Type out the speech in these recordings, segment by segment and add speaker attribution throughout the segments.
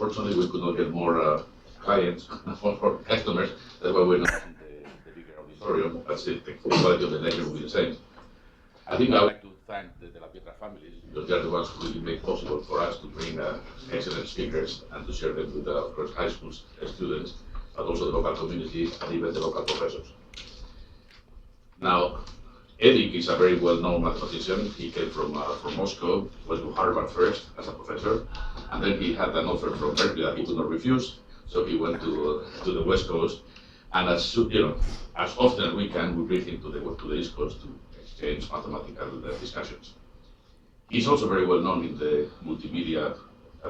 Speaker 1: unfortunately, we could not get more clients or customers. That's why we're not in the bigger auditorium. But still, the quality of the lecture will be the same. I think I'd like to thank the De La Pietra families, because they're the ones who really make possible for us to bring excellent speakers and to share them with, of course, high school students, but also the local community and even the local professors. Now, Eric is a very well-known mathematician. He came from Moscow, went to Harvard first as a professor, and then he had an offer from Berkeley that he could not refuse, so he went to the West Coast. And as often as we can, we bring him to the East Coast to exchange mathematical discussions. He's also very well known in the multimedia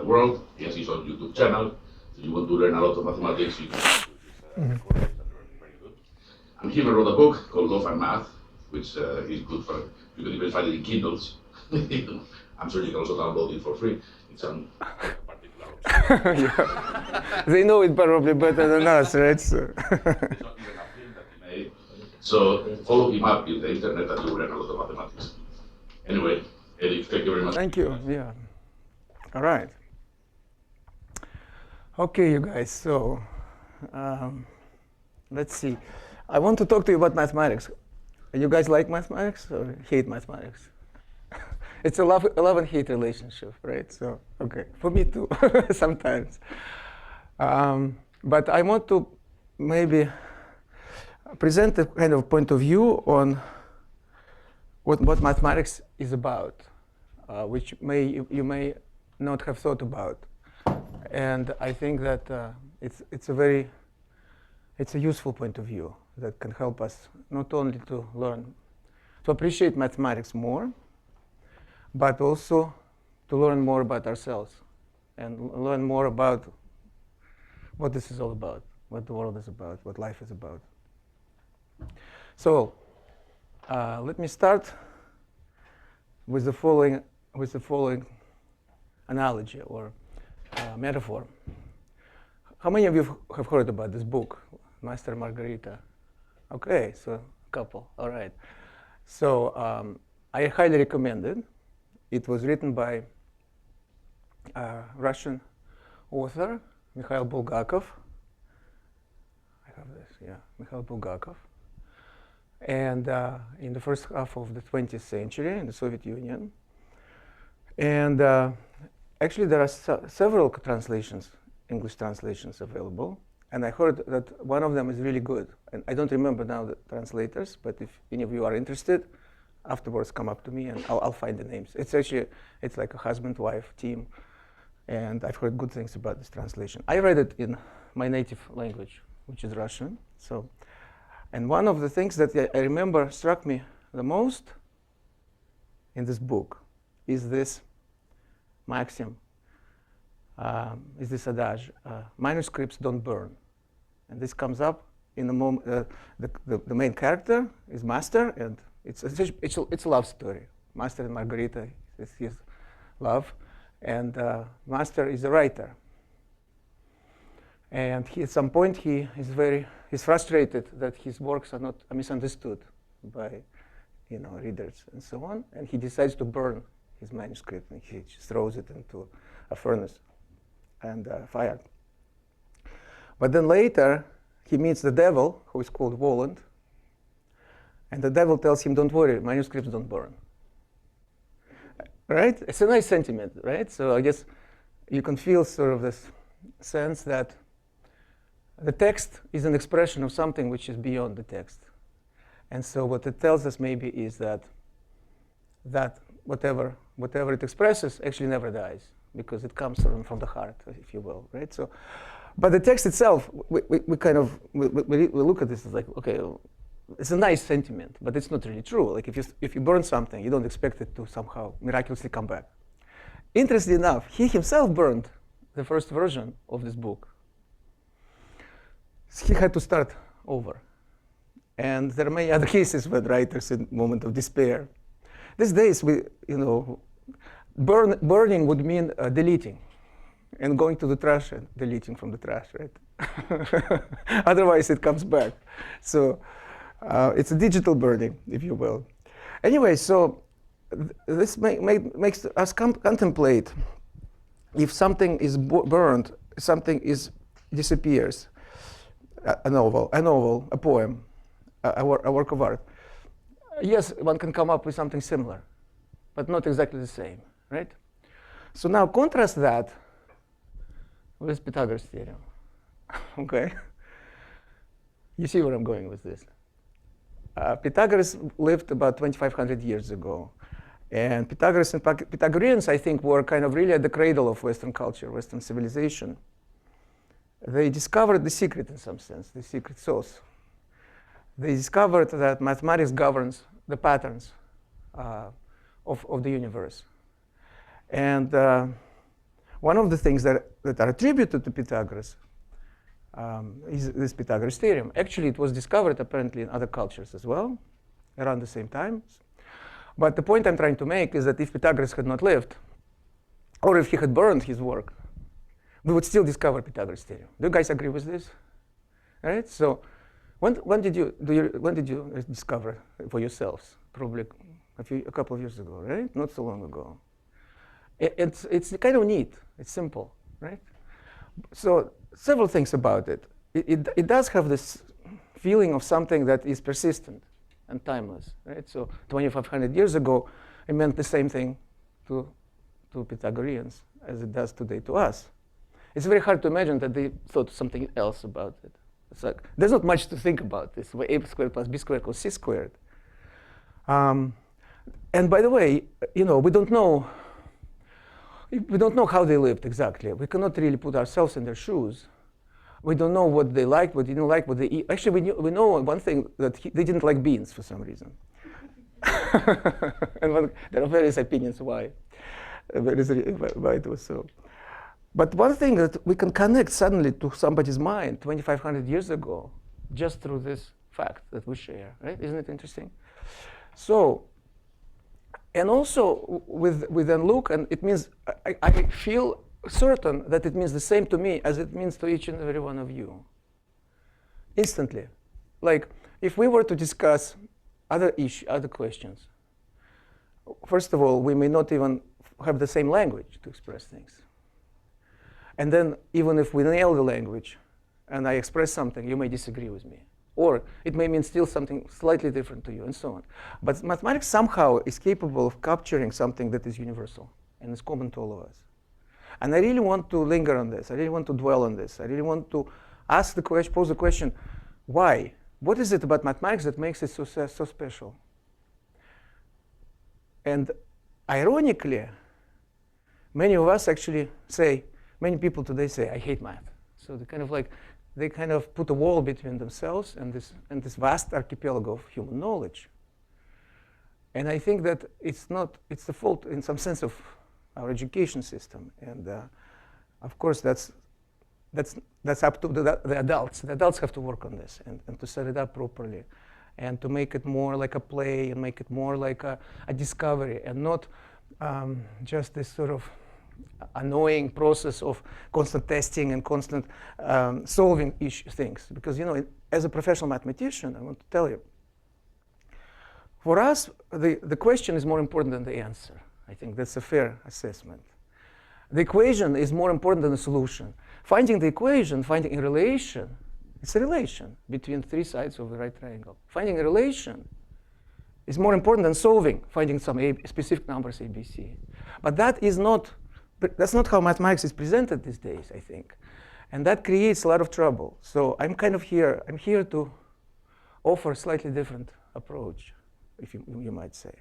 Speaker 1: world. He has his own YouTube channel. If you want to learn a lot of mathematics, you can go to his recordings that are very good. And he even wrote a book called Love and Math, which is good for, you can even find it in Kindles. I'm sure you can also download it for free. It's on particular
Speaker 2: yeah. They know it probably better than us, right? So.
Speaker 1: There's not even a film that he made. So follow him up in the internet and you'll learn a lot of mathematics. Anyway, Eric, thank you very much.
Speaker 2: Thank you, yeah. All right. Okay, you guys, so let's see. I want to talk to you about mathematics. You guys like mathematics or hate mathematics? It's a love and hate relationship, right? So, okay, for me too, sometimes. But I want to maybe present a kind of point of view on what mathematics is about, which you may not have thought about. And I think that it's a useful point of view that can help us not only to learn, to appreciate mathematics more, but also to learn more about ourselves and learn more about what this is all about, what the world is about, what life is about. So let me start with the following analogy or metaphor. How many of you have heard about this book, Master and Margarita? Okay, so a couple, all right. So I highly recommend it. It was written by a Russian author, Mikhail Bulgakov. I have this, yeah, Mikhail Bulgakov. And in the first half of the 20th century in the Soviet Union. And actually there are several translations, English translations available. And I heard that one of them is really good. And I don't remember now the translators, but if any of you are interested, afterwards come up to me and I'll find the names. It's like a husband-wife team. And I've heard good things about this translation. I read it in my native language, which is Russian. And one of the things that I remember struck me the most in this book is this maxim, is this adage, manuscripts don't burn. And this comes up in the moment, the main character is Master, and it's a love story. Master and Margarita is his love, and Master is a writer. And at some point he's frustrated that his works are misunderstood by readers and so on, and he decides to burn his manuscript, and he just throws it into a furnace and fire. But then later he meets the devil, who is called Voland, and the devil tells him, don't worry, manuscripts don't burn. Right? It's a nice sentiment, right? So I guess you can feel sort of this sense that the text is an expression of something which is beyond the text. And so what it tells us maybe is that whatever it expresses actually never dies, because it comes from the heart, if you will, right? So, but the text itself, we look at this as like, okay, it's a nice sentiment, but it's not really true. Like if you burn something, you don't expect it to somehow miraculously come back. Interestingly enough, he himself burned the first version of this book. He had to start over. And there are many other cases with writers in moment of despair. These days, burning would mean deleting and going to the trash and deleting from the trash, right? Otherwise, it comes back. So it's a digital burning, if you will. Anyway, so this makes us contemplate if something is burned, something disappears, a novel, a poem, a work of art, yes, one can come up with something similar, but not exactly the same, right? So now contrast that with Pythagoras' theorem. Okay? You see where I'm going with this. Pythagoras lived about 2,500 years ago. And Pythagoras and Pythagoreans, I think, were kind of really at the cradle of Western culture, Western civilization. They discovered the secret in some sense, the secret sauce. They discovered that mathematics governs the patterns of the universe. And one of the things that are attributed to Pythagoras is this Pythagoras theorem. Actually, it was discovered apparently in other cultures as well, around the same time. But the point I'm trying to make is that if Pythagoras had not lived, or if he had burned his work, we would still discover Pythagoras theorem. Do you guys agree with this? All right. So, when did you discover for yourselves? Probably a couple of years ago, right? Not so long ago. It's kind of neat. It's simple, right? So several things about it. It does have this feeling of something that is persistent and timeless, right? So 2,500 years ago, it meant the same thing to Pythagoreans as it does today to us. It's very hard to imagine that they thought something else about it. It's like, there's not much to think about this. A squared plus b squared equals c squared. And by the way, we don't know how they lived exactly. We cannot really put ourselves in their shoes. We don't know what they liked, what they didn't like, what they eat. Actually, we know one thing, that they didn't like beans for some reason. And there are various opinions why it was so. But one thing that we can connect suddenly to somebody's mind 2,500 years ago, just through this fact that we share, right? Isn't it interesting? So, and also with then look, and it means I feel certain that it means the same to me as it means to each and every one of you. Instantly. Like, if we were to discuss other questions, first of all, we may not even have the same language to express things. And then, even if we nail the language and I express something, you may disagree with me. Or it may mean still something slightly different to you, and so on. But mathematics somehow is capable of capturing something that is universal and is common to all of us. And I really want to linger on this. I really want to dwell on this. I really want to pose the question, why? What is it about mathematics that makes it so special? And ironically, many of us actually say, many people today say, I hate math. So they kind of put a wall between themselves and this vast archipelago of human knowledge. And I think that it's the fault in some sense of our education system. And of course, that's up to the adults. The adults have to work on this and to set it up properly and to make it more like a play and make it more like a discovery and not just this sort of annoying process of constant testing and constant solving things. Because, as a professional mathematician, I want to tell you, for us, the question is more important than the answer. I think that's a fair assessment. The equation is more important than the solution. Finding the equation, finding a relation, it's a relation between three sides of the right triangle. Finding a relation is more important than finding some specific numbers, A, B, C. But that's not how mathematics is presented these days, I think. And that creates a lot of trouble. So I'm here to offer a slightly different approach, if you might say.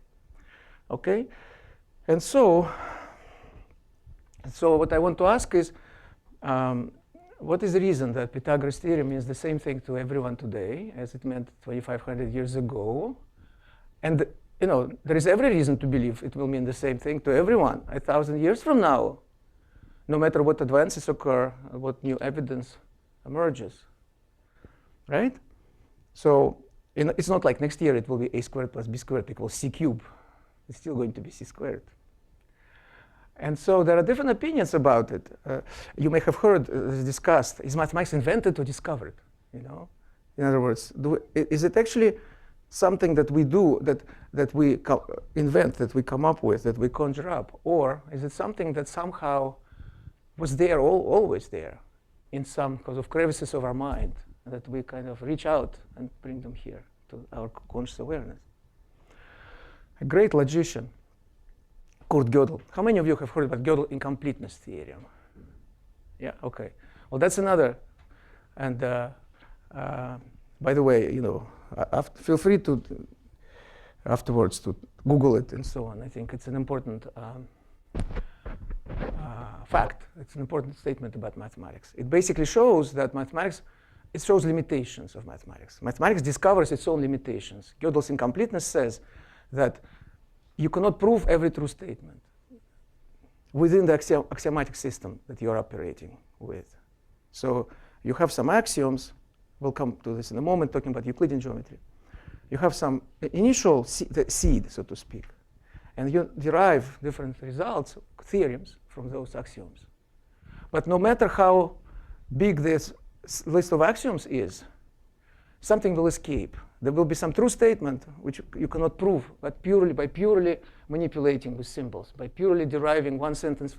Speaker 2: Okay? And so what I want to ask is, what is the reason that Pythagoras' theorem means the same thing to everyone today as it meant 2,500 years ago? And there is every reason to believe it will mean the same thing to everyone 1,000 years from now, no matter what advances occur, what new evidence emerges, right? So it's not like next year it will be a squared plus b squared equals c cubed. It's still going to be c squared. And so there are different opinions about it. You may have heard this discussed. Is mathematics invented or discovered? In other words, is it actually something that we do, that we invent, that we come up with, that we conjure up? Or is it something that somehow was there, always there, in some because of crevices of our mind, that we kind of reach out and bring them here to our conscious awareness. A great logician, Kurt Gödel. How many of you have heard about Gödel incompleteness theorem? Yeah, okay. Well, that's another. And by the way, you know, feel free to afterwards to Google it and so on. I think it's an important fact. It's an important statement about mathematics. It basically shows that mathematics, it shows limitations of mathematics. Mathematics discovers its own limitations. Gödel's incompleteness says that you cannot prove every true statement within the axiomatic system that you're operating with. So you have some axioms. We'll come to this in a moment, talking about Euclidean geometry. You have some initial seed, so to speak, and you derive different results, theorems, from those axioms. But no matter how big this list of axioms is, something will escape. There will be some true statement which you cannot prove, but by purely manipulating with symbols, by purely deriving one statement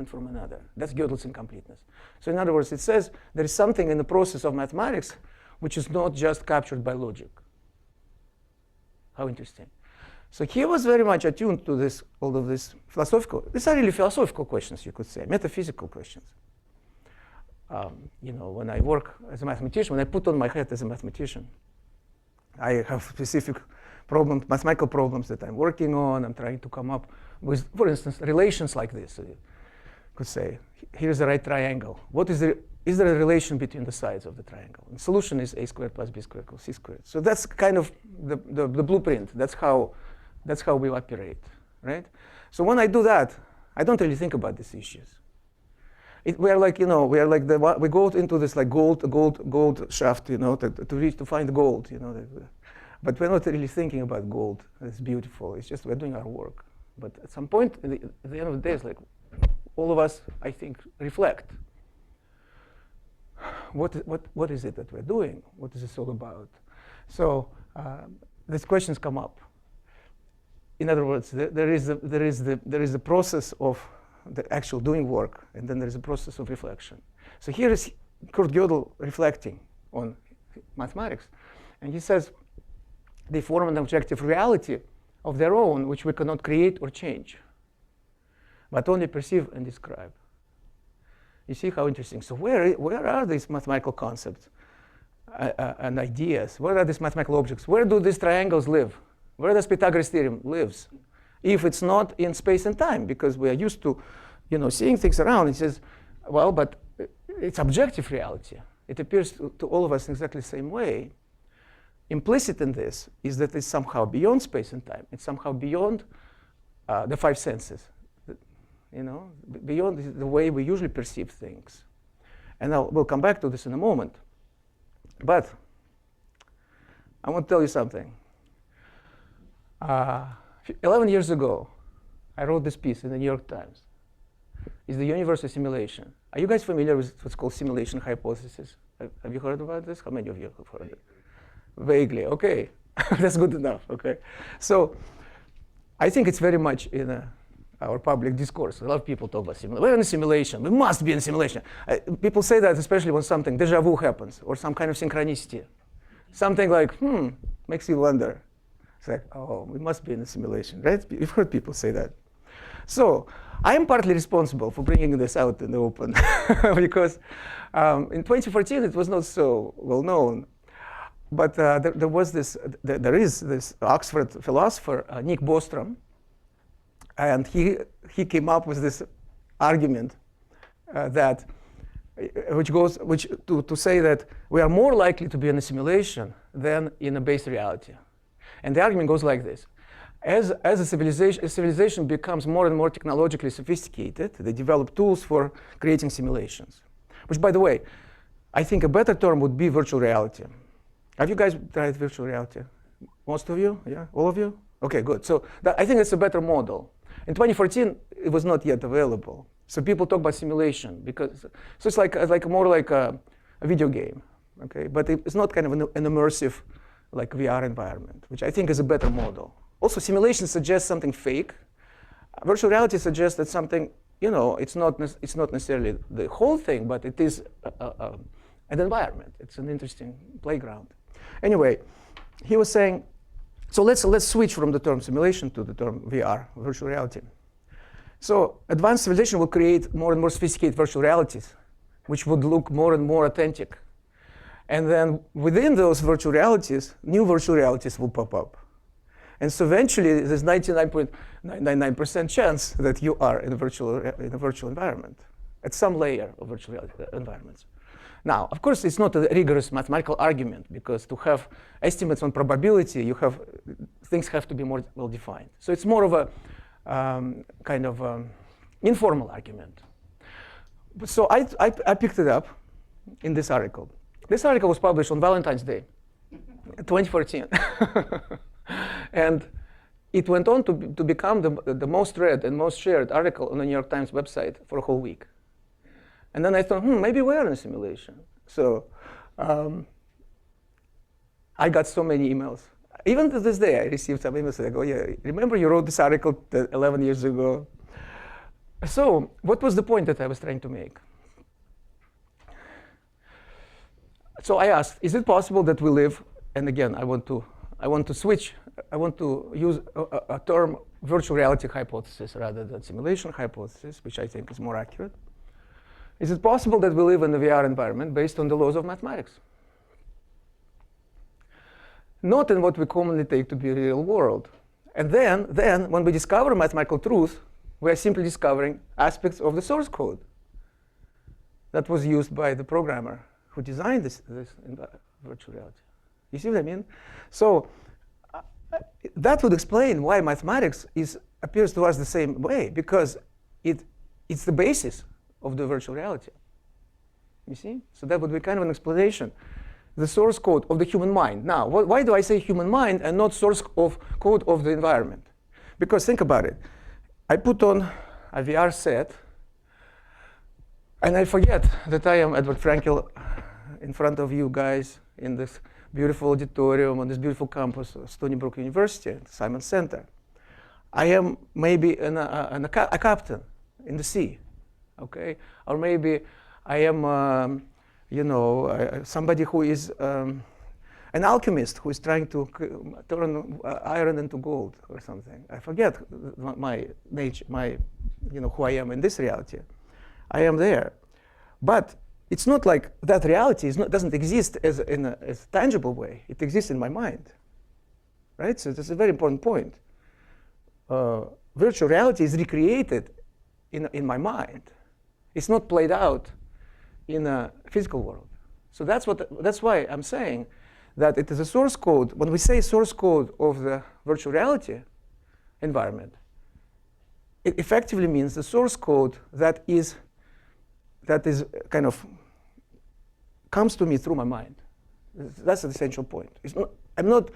Speaker 2: from another. That's Gödel's incompleteness. So in other words, it says there is something in the process of mathematics which is not just captured by logic. How interesting. So he was very much attuned to this, all of this philosophical. These are really philosophical questions, you could say, metaphysical questions. You know, when I work as a mathematician, when I put on my hat as a mathematician, I have specific problems, mathematical problems that I'm working on. I'm trying to come up with, for instance, relations like this. So you could say, here's the right triangle. Is there a relation between the sides of the triangle? And the solution is a squared plus b squared equals c squared. So that's kind of the blueprint. That's how we operate, right? So when I do that, I don't really think about these issues. We are like, you know, we go into this like gold shaft, you know, to find gold, you know. But we're not really thinking about gold. It's beautiful. It's just we're doing our work. But at some point, at the end of the day, it's like all of us, I think, reflect. What is it that we're doing? What is this all about? So these questions come up. In other words, there is the process of the actual doing work, and then there is a process of reflection. So here is Kurt Gödel reflecting on mathematics, and he says they form an objective reality of their own, which we cannot create or change, but only perceive and describe. You see how interesting. So where are these mathematical concepts and ideas? Where are these mathematical objects? Where do these triangles live? Where does Pythagoras' theorem lives? If it's not in space and time, because we are used to, you know, seeing things around. It says, well, but it's objective reality. It appears to all of us in exactly the same way. Implicit in this is that it's somehow beyond space and time. It's somehow beyond the five senses, you know, beyond the way we usually perceive things. And we'll come back to this in a moment. But I want to tell you something. 11 years ago, I wrote this piece in the New York Times. Is the universe a simulation? Are you guys familiar with what's called simulation hypothesis? Have you heard about this? How many of you have heard it? Vaguely, okay. That's good enough, okay. So I think it's very much in our public discourse. A lot of people talk about simulation. We're in a simulation. We must be in a simulation. People say that especially when something deja vu happens or some kind of synchronicity. Something like, makes you wonder. It's like, oh, we must be in a simulation, right? You've heard people say that. So I'm partly responsible for bringing this out in the open because in 2014 it was not so well known. But there is this Oxford philosopher, Nick Bostrom, and he came up with this argument to say that we are more likely to be in a simulation than in a base reality. And the argument goes like this. As a civilization becomes more and more technologically sophisticated, they develop tools for creating simulations. Which, by the way, I think a better term would be virtual reality. Have you guys tried virtual reality? Most of you? Yeah? All of you? Okay, good. So I think it's a better model. In 2014, it was not yet available. So people talk about simulation because so it's like more like a video game, okay? But it's not kind of an immersive like VR environment, which I think is a better model. Also, simulation suggests something fake. Virtual reality suggests that something it's not necessarily the whole thing, but it is an environment. It's an interesting playground. Anyway, he was saying, so let's switch from the term simulation to the term VR, virtual reality. So advanced civilization will create more and more sophisticated virtual realities, which would look more and more authentic. And then within those virtual realities, new virtual realities will pop up. And so eventually, there's 99.99% chance that you are in a virtual environment, at some layer of virtual reality environments. Now, of course, it's not a rigorous mathematical argument, because to have estimates on probability, things have to be more well-defined. So it's more of a kind of informal argument. So I picked it up in this article. This article was published on Valentine's Day, 2014. And it went on to become the most read and most shared article on the New York Times website for a whole week. And then I thought, maybe we're in a simulation. So I got so many emails. Even to this day, I received some emails that go, yeah, remember you wrote this article 11 years ago? So what was the point that I was trying to make? So I asked, is it possible that we live, and again, I want to switch. I want to use a term, virtual reality hypothesis, rather than simulation hypothesis, which I think is more accurate. Is it possible that we live in a VR environment based on the laws of mathematics? Not in what we commonly take to be the real world. And then when we discover mathematical truth, we are simply discovering aspects of the source code that was used by the programmer who designed this virtual reality. You see what I mean? So that would explain why mathematics appears to us the same way, because it's the basis of the virtual reality. You see? So that would be kind of an explanation. The source code of the human mind. Now, why do I say human mind and not source code of the environment? Because think about it. I put on a VR set, and I forget that I am Edward Frenkel in front of you guys in this beautiful auditorium on this beautiful campus of Stony Brook University, the Simon Center. I am maybe a captain in the sea, okay? Or maybe I am, somebody who is an alchemist who is trying to turn iron into gold or something. I forget my nature, who I am in this reality. I am there, but it's not like that reality doesn't exist in a tangible way. It exists in my mind, right? So that's a very important point. Virtual reality is recreated in my mind. It's not played out in a physical world. So that's why I'm saying that it is a source code. When we say source code of the virtual reality environment, it effectively means the source code that is kind of comes to me through my mind. That's the essential point. I'm not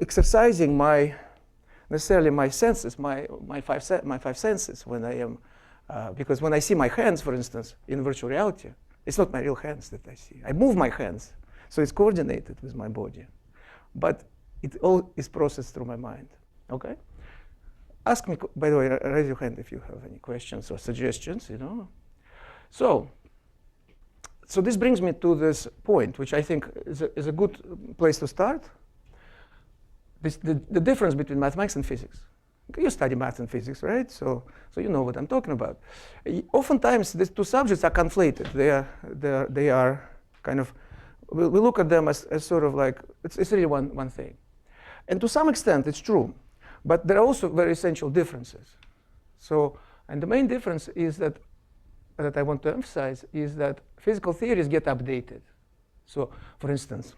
Speaker 2: exercising necessarily my senses, my five senses when I am, because when I see my hands, for instance, in virtual reality, it's not my real hands that I see. I move my hands, so it's coordinated with my body, but it all is processed through my mind. Okay? Ask me, by the way, raise your hand if you have any questions or suggestions. So this brings me to this point, which I think is a good place to start. The difference between mathematics and physics. You study math and physics, right? So you know what I'm talking about. Oftentimes, these two subjects are conflated. They are kind of, we look at them as sort of like, it's really one thing. And to some extent, it's true. But there are also very essential differences. And the main difference is that I want to emphasize is that physical theories get updated. So, for instance,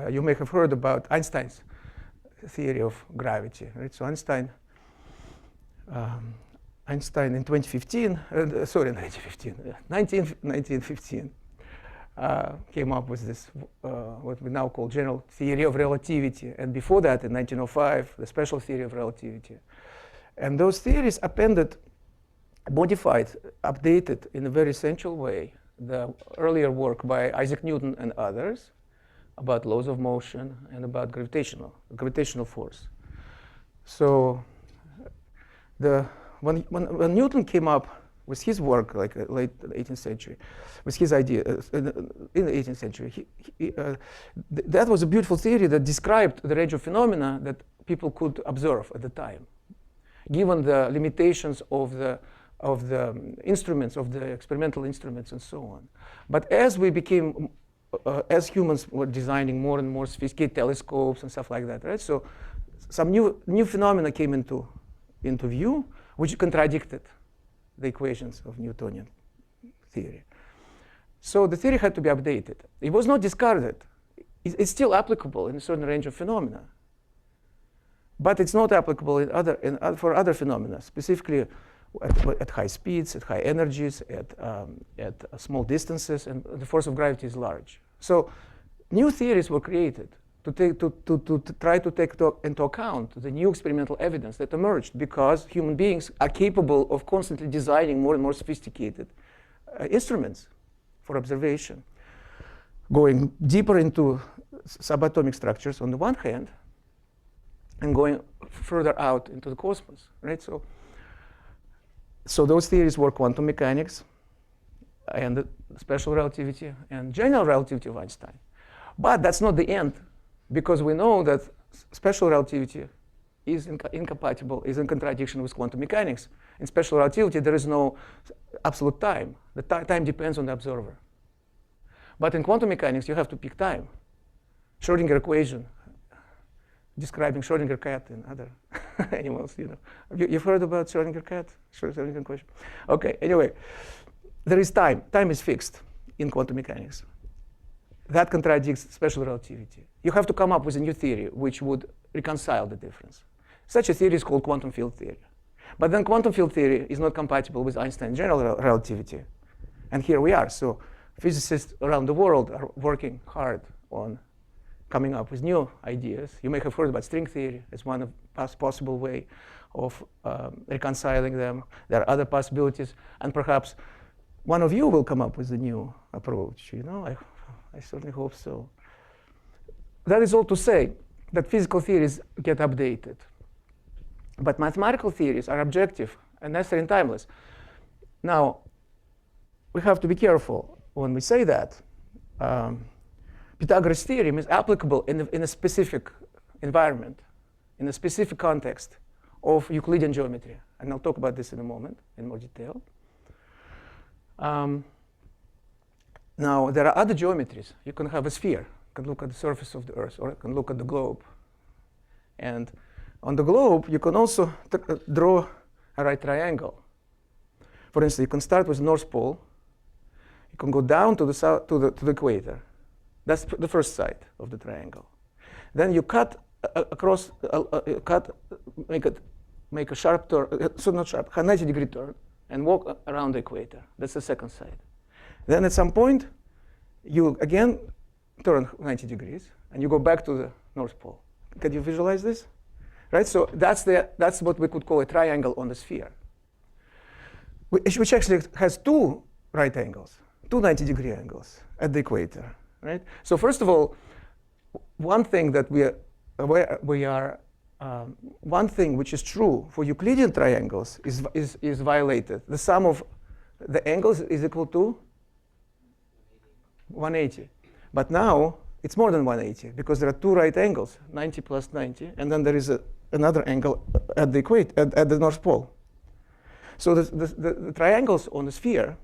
Speaker 2: you may have heard about Einstein's theory of gravity, right? So Einstein in 1915, came up with this, what we now call general theory of relativity. And before that, in 1905, the special theory of relativity. And those theories modified, updated in a very essential way the earlier work by Isaac Newton and others about laws of motion and about gravitational force. So when Newton came up with his work, like late 18th century, with his idea in the 18th century, that was a beautiful theory that described the range of phenomena that people could observe at the time, given the limitations of the instruments, of the experimental instruments, and so on. But as we became, as humans were designing more and more sophisticated telescopes and stuff like that, right? So some new phenomena came into view, which contradicted the equations of Newtonian theory. So the theory had to be updated. It was not discarded. It's still applicable in a certain range of phenomena. But it's not applicable for other phenomena, specifically at high speeds, at high energies, at small distances, and the force of gravity is large. So new theories were created to try to take into account the new experimental evidence that emerged, because human beings are capable of constantly designing more and more sophisticated instruments for observation, going deeper into subatomic structures on the one hand, and going further out into the cosmos, right? So those theories were quantum mechanics and special relativity and general relativity of Einstein. But that's not the end, because we know that special relativity is incompatible, is in contradiction with quantum mechanics. In special relativity, there is no absolute time. The time depends on the observer. But in quantum mechanics, you have to pick time. Schrödinger equation, describing Schrödinger cat and other animals, you know. You've heard about Schrödinger cat, Schrödinger equation? Okay, anyway, there is time. Time is fixed in quantum mechanics. That contradicts special relativity. You have to come up with a new theory which would reconcile the difference. Such a theory is called quantum field theory. But then quantum field theory is not compatible with Einstein's general relativity. And here we are. So physicists around the world are working hard on coming up with new ideas. You may have heard about string theory as one of possible way of reconciling them. There are other possibilities, and perhaps one of you will come up with a new approach. You know, I certainly hope so. That is all to say that physical theories get updated, but mathematical theories are objective and necessary and timeless. Now, we have to be careful when we say that. Pythagoras' theorem is applicable in a specific environment, in a specific context of Euclidean geometry. And I'll talk about this in a moment in more detail. Now, there are other geometries. You can have a sphere. You can look at the surface of the Earth, or you can look at the globe. And on the globe, you can also draw a right triangle. For instance, you can start with the North Pole. You can go down to the south, to the equator. That's the first side of the triangle. Then you cut across, make a sharp turn, so not sharp, 90-degree turn, and walk around the equator. That's the second side. Then at some point, you again turn 90 degrees, and you go back to the North Pole. Can you visualize this? Right. So that's what we could call a triangle on the sphere, which actually has two right angles, two 90-degree angles at the equator. Right? So first of all, one thing that one thing which is true for Euclidean triangles is violated. The sum of the angles is equal to 180. But now it's more than 180 because there are two right angles, 90 plus 90, and then there is another angle at the equator, at the North Pole. So the triangles on the sphere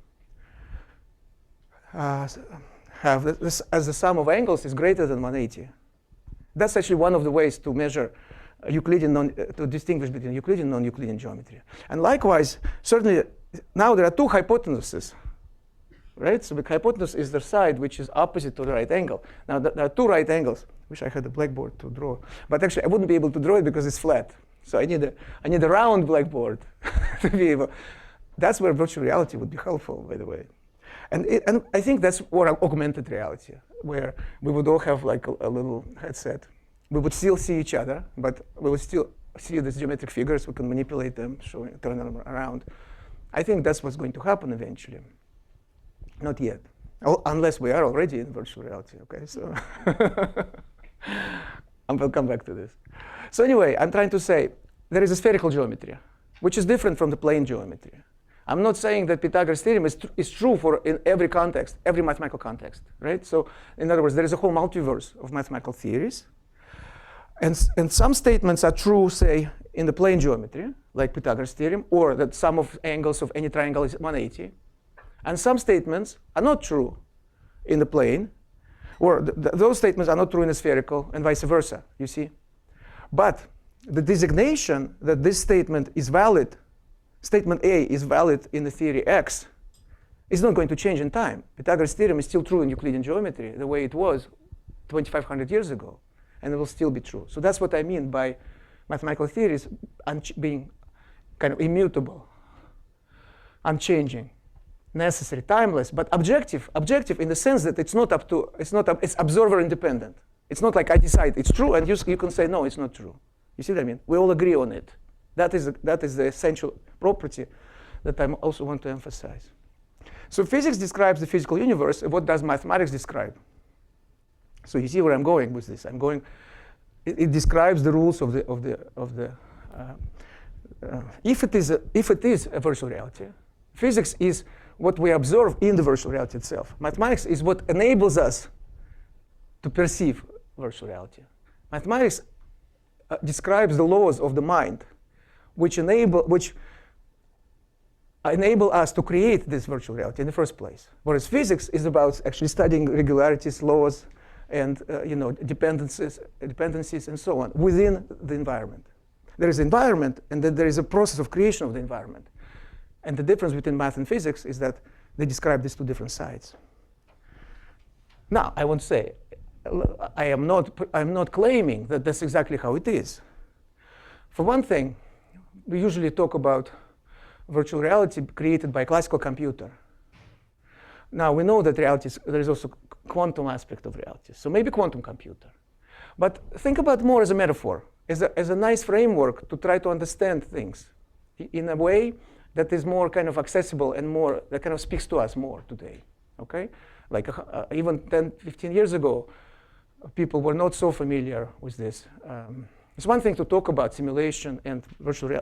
Speaker 2: have this, as the sum of angles is greater than 180. That's actually one of the ways to measure Euclidean to distinguish between Euclidean and non-Euclidean geometry. And likewise, certainly now there are two hypotenuses, right? So the hypotenuse is the side which is opposite to the right angle. Now there are two right angles. Wish I had a blackboard to draw, but actually I wouldn't be able to draw it because it's flat. So I need a round blackboard to be able. That's where virtual reality would be helpful, by the way. And I think that's what augmented reality, where we would all have like a little headset. We would still see each other, but we would still see these geometric figures. We can manipulate them, turn them around. I think that's what's going to happen eventually. Not yet, unless we are already in virtual reality. Okay, so and we'll come back to this. So anyway, I'm trying to say there is a spherical geometry. which is different from the plane geometry. I'm not saying that Pythagoras' theorem is true for in every context, every mathematical context, right? So in other words, there is a whole multiverse of mathematical theories. And some statements are true, say, in the plane geometry, like Pythagoras' theorem, or that sum of angles of any triangle is 180. And some statements are not true in the plane, or those statements are not true in the spherical, and vice versa, you see? But the designation that this statement is valid, statement A is valid in the theory X, is not going to change in time. Pythagoras' theorem is still true in Euclidean geometry the way it was 2,500 years ago, and it will still be true. So that's what I mean by mathematical theories being kind of immutable, unchanging, necessary, timeless, but objective in the sense that it's observer independent. It's not like I decide it's true and you can say no, it's not true. You see what I mean? We all agree on it. That is the essential property that I also want to emphasize. So physics describes the physical universe. What does mathematics describe? So you see where I'm going with this. It describes the rules of the if it is a virtual reality, physics is what we observe in the virtual reality itself. Mathematics is what enables us to perceive virtual reality. Mathematics describes the laws of the mind, which enable us to create this virtual reality in the first place. Whereas physics is about actually studying regularities, laws, and dependencies, and so on within the environment. There is environment, and then there is a process of creation of the environment. And the difference between math and physics is that they describe these two different sides. Now, I want to say, I'm not claiming that that's exactly how it is. For one thing, we usually talk about virtual reality created by a classical computer. Now, we know that there is also quantum aspect of reality, so maybe quantum computer. But think about it more as a metaphor, as a nice framework to try to understand things in a way that is more kind of accessible and more, that kind of speaks to us more today, okay? Like even 10, 15 years ago, people were not so familiar with this. It's one thing to talk about simulation and virtual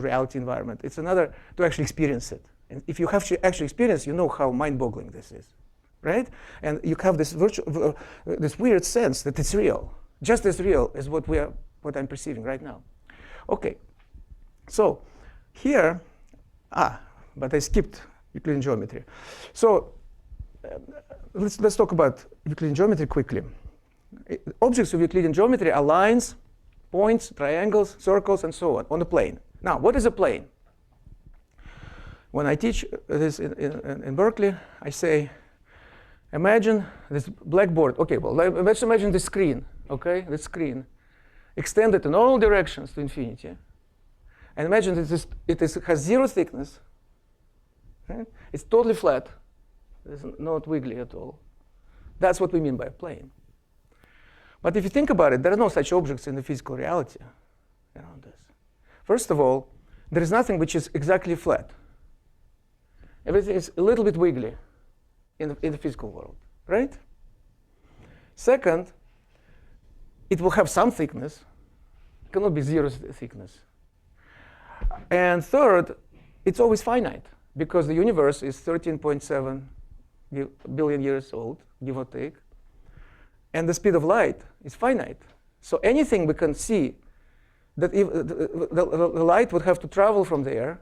Speaker 2: reality environment. It's another to actually experience it. And if you have to actually experience, you know how mind-boggling this is, right? And you have this this weird sense that it's real, just as real as what I'm perceiving right now. Okay, so here, but I skipped Euclidean geometry. So let's talk about Euclidean geometry quickly. Objects of Euclidean geometry are lines, points, triangles, circles, and so on a plane. Now, what is a plane? When I teach this in Berkeley, I say, imagine this blackboard. Okay, well, let's imagine the screen, okay? The screen extended in all directions to infinity. And imagine that it has zero thickness. Right? It's totally flat. It's not wiggly at all. That's what we mean by a plane. But if you think about it, there are no such objects in the physical reality around us. First of all, there is nothing which is exactly flat. Everything is a little bit wiggly in the physical world, right? Second, it will have some thickness. It cannot be zero thickness. And third, it's always finite, because the universe is 13.7 billion years old, give or take. And the speed of light is finite. So anything we can see, that if the light would have to travel from there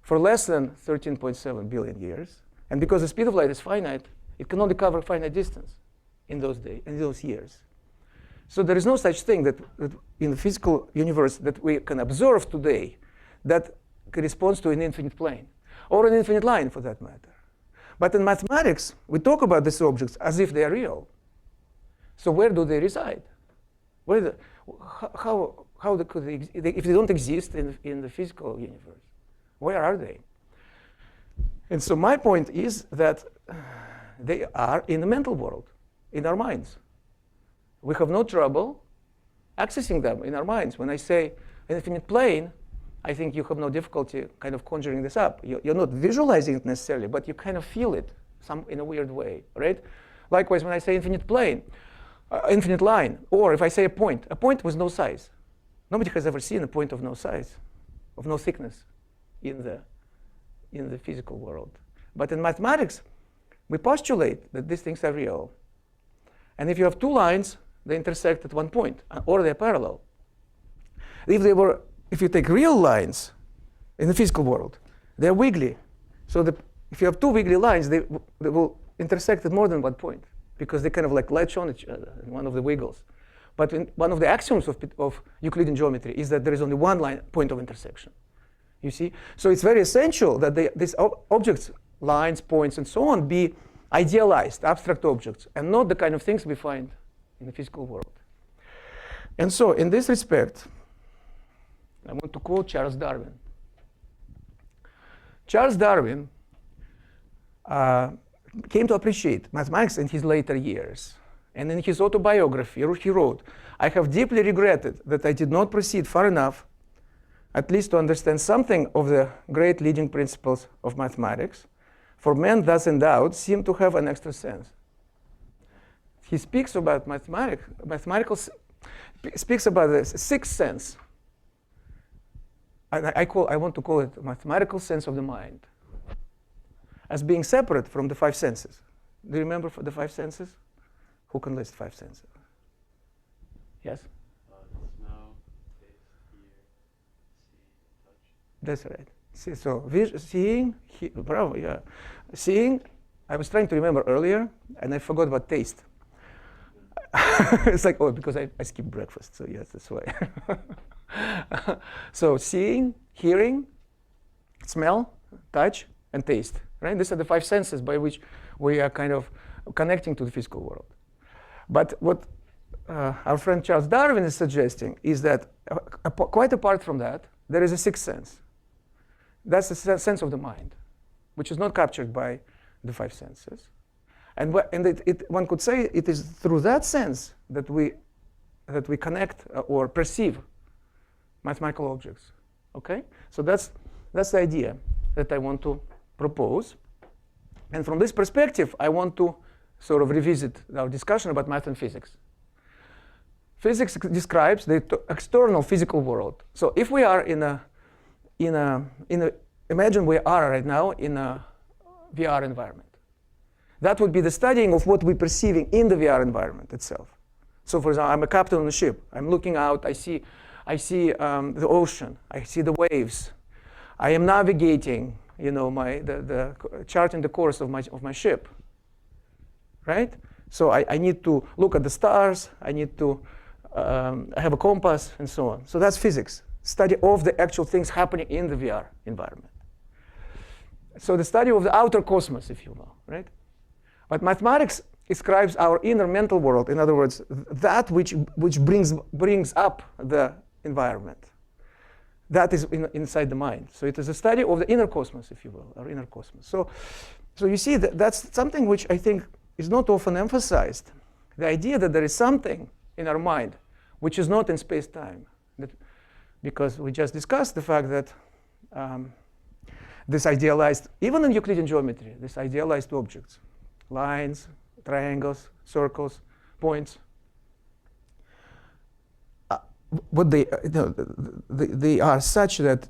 Speaker 2: for less than 13.7 billion years. And because the speed of light is finite, it can only cover a finite distance in those years. So there is no such thing that in the physical universe that we can observe today that corresponds to an infinite plane, or an infinite line for that matter. But in mathematics, we talk about these objects as if they are real. So where do they reside? How could they, if they don't exist in the physical universe? Where are they? And so my point is that they are in the mental world, in our minds. We have no trouble accessing them in our minds. When I say an infinite plane, I think you have no difficulty kind of conjuring this up. You're not visualizing it necessarily, but you kind of feel it in a weird way, right? Likewise, when I say infinite plane, infinite line, or if I say a point with no size. Nobody has ever seen a point of no size. of no thickness in the physical world. But in mathematics, we postulate that these things are real. And if you have two lines, they intersect at one point, or they're parallel. If you take real lines in the physical world, they're wiggly. So if you have two wiggly lines, they will intersect at more than one point, because they kind of like latch on each other in one of the wiggles. But one of the axioms of Euclidean geometry is that there is only one point of intersection. You see? So it's very essential that these objects, lines, points, and so on, be idealized, abstract objects, and not the kind of things we find in the physical world. And so in this respect, I want to quote Charles Darwin. Charles Darwin came to appreciate mathematics in his later years. And in his autobiography, he wrote, "I have deeply regretted that I did not proceed far enough, at least to understand something of the great leading principles of mathematics, for men thus endowed seem to have an extra sense." He speaks about speaks about the sixth sense. And I want to call it mathematical sense of the mind, as being separate from the five senses. Do you remember the five senses? Who can list five senses? Yes?
Speaker 3: Smell, taste, hear, see, touch.
Speaker 2: That's right. See, so seeing, bravo, yeah. Seeing, I was trying to remember earlier, and I forgot about taste. It's like, oh, because I skipped breakfast, so yes, that's why. So seeing, hearing, smell, touch, and taste, right? These are the five senses by which we are kind of connecting to the physical world. But what our friend Charles Darwin is suggesting is that quite apart from that, there is a sixth sense. That's the sense of the mind, which is not captured by the five senses. And one could say it is through that sense that we connect or perceive mathematical objects. Okay? So that's the idea that I want to propose. And from this perspective, I want to sort of revisit our discussion about math and physics. Physics describes the external physical world. So if we are imagine we are right now in a VR environment. That would be the studying of what we're perceiving in the VR environment itself. So for example, I'm a captain on a ship. I'm looking out, I see the ocean, I see the waves. I am navigating, the charting the course of my ship. Right? So I need to look at the stars, I need to have a compass, and so on. So that's physics, study of the actual things happening in the VR environment. So the study of the outer cosmos, if you will, right? But mathematics describes our inner mental world, in other words, that which brings up the environment. That is inside the mind. So it is a study of the inner cosmos, if you will, our inner cosmos. So you see, that's something which I think is not often emphasized. The idea that there is something in our mind which is not in space-time. Because we just discussed the fact that this idealized, even in Euclidean geometry, this idealized objects, lines, triangles, circles, points, they are such that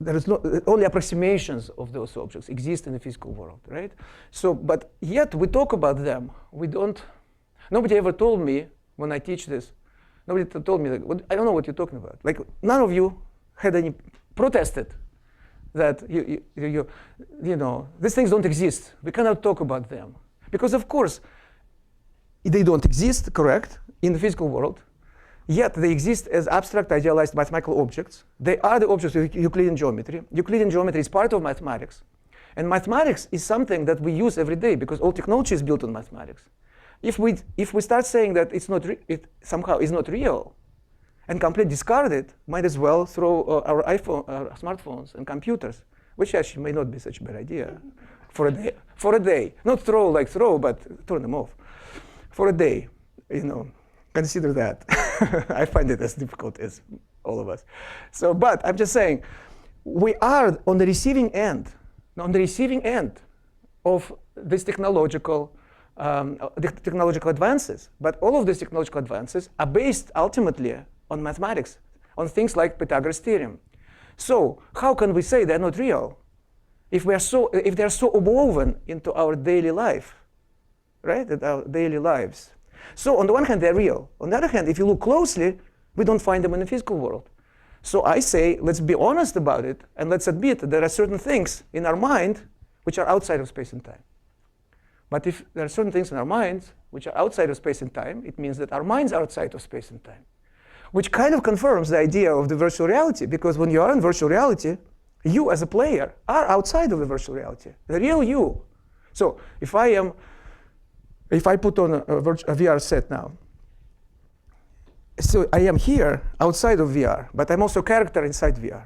Speaker 2: there is only approximations of those objects exist in the physical world, right? So, but yet we talk about them. Nobody ever told me when I teach this. Nobody told me, I don't know what you're talking about. Like, none of you had any protested that these things don't exist. We cannot talk about them because, of course, they don't exist, correct, in the physical world. Yet they exist as abstract, idealized mathematical objects. They are the objects of Euclidean geometry. Euclidean geometry is part of mathematics. And mathematics is something that we use every day because all technology is built on mathematics. If we start saying that it somehow is not real and completely discard it, might as well throw our smartphones and computers, which actually may not be such a bad idea, for a day. Not throw, but turn them off. For a day, consider that. I find it as difficult as all of us. So, but I'm just saying, we are on the receiving end of this technological advances. But all of these technological advances are based ultimately on mathematics, on things like Pythagoras' theorem. So how can we say they're not real if they're so woven into our daily life, right? At our daily lives. So on the one hand, they're real. On the other hand, if you look closely, we don't find them in the physical world. So I say, let's be honest about it, and let's admit that there are certain things in our mind which are outside of space and time. But if there are certain things in our minds which are outside of space and time, it means that our minds are outside of space and time, which kind of confirms the idea of the virtual reality, because when you are in virtual reality, you as a player are outside of the virtual reality, the real you. So if I put on a VR set now, so I am here outside of VR, but I'm also a character inside VR,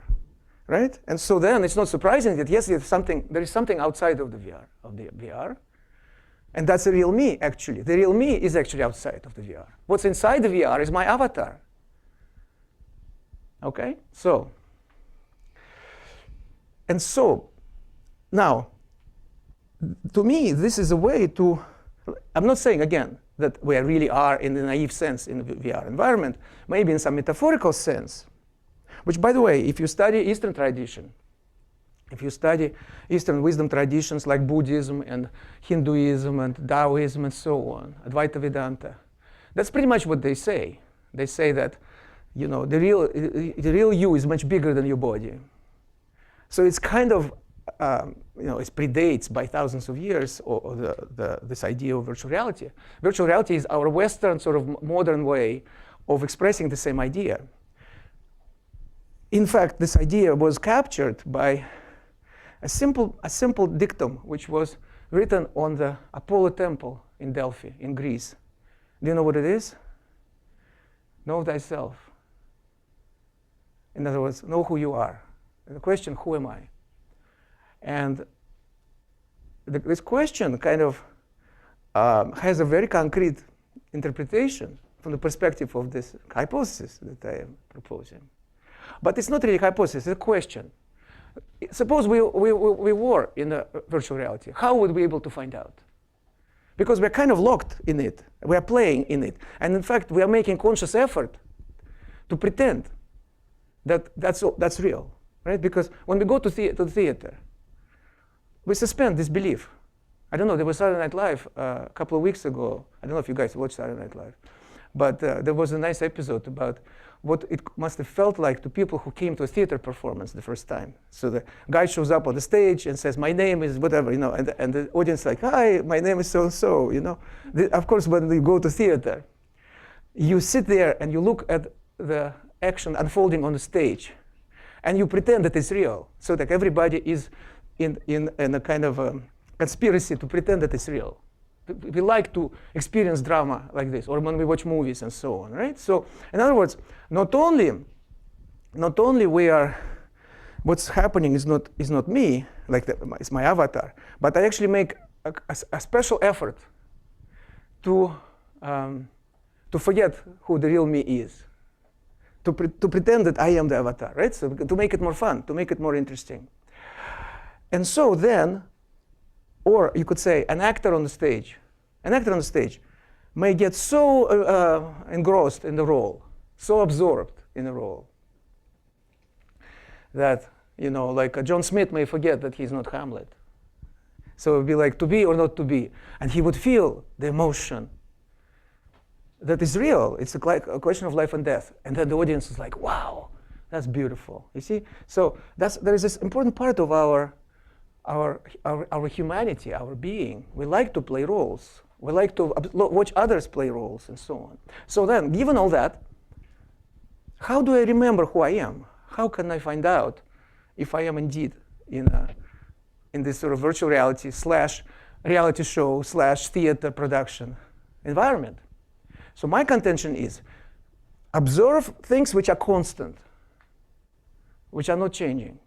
Speaker 2: right? And so then it's not surprising that yes, there is something outside of the VR, and that's the real me, actually. The real me is actually outside of the VR. What's inside the VR is my avatar. Okay, so now, to me, this is a way to, I'm not saying again that we really are in the naive sense in the VR environment, maybe in some metaphorical sense, which, by the way, if you study Eastern tradition, if you study Eastern wisdom traditions like Buddhism and Hinduism and Taoism and so on, Advaita Vedanta, that's pretty much what they say. They say that, you know, the real you is much bigger than your body. So it's kind of, you know, it predates by thousands of years this idea of virtual reality. Virtual reality is our Western sort of modern way of expressing the same idea. In fact, this idea was captured by a simple dictum which was written on the Apollo temple in Delphi, in Greece. Do you know what it is? Know thyself. In other words, know who you are. And the question, who am I? And this question kind of has a very concrete interpretation from the perspective of this hypothesis that I am proposing. But it's not really a hypothesis, it's a question. Suppose we were in a virtual reality. How would we be able to find out? Because we're kind of locked in it. We are playing in it. And in fact, we are making conscious effort to pretend that that's real, right? Because when we go to the theater, we suspend this belief. I don't know, there was Saturday Night Live a couple of weeks ago. I don't know if you guys watched Saturday Night Live. But there was a nice episode about what it must have felt like to people who came to a theater performance the first time. So the guy shows up on the stage and says, my name is whatever, you know, and the audience is like, hi, my name is so-and-so, you know. Of course, when you go to theater, you sit there and you look at the action unfolding on the stage, and you pretend that it's real. So that everybody is in a kind of conspiracy to pretend that it's real. We like to experience drama like this, or when we watch movies and so on, right? So, in other words, not only we are, what's happening is not me, like it's my avatar, but I actually make a special effort to forget who the real me is, to pretend that I am the avatar, right? So to make it more fun, to make it more interesting. And so then, or you could say an actor on the stage may get so engrossed in the role, so absorbed in the role, that, you know, like John Smith may forget that he's not Hamlet. So it would be like to be or not to be. And he would feel the emotion that is real. It's a question of life and death. And then the audience is like, wow, that's beautiful. You see? So there is this important part of our humanity, our being. We like to play roles. We like to watch others play roles and so on. So then, given all that, how do I remember who I am? How can I find out if I am indeed in this sort of virtual reality / reality show / theater production environment? So my contention is observe things which are constant, which are not changing,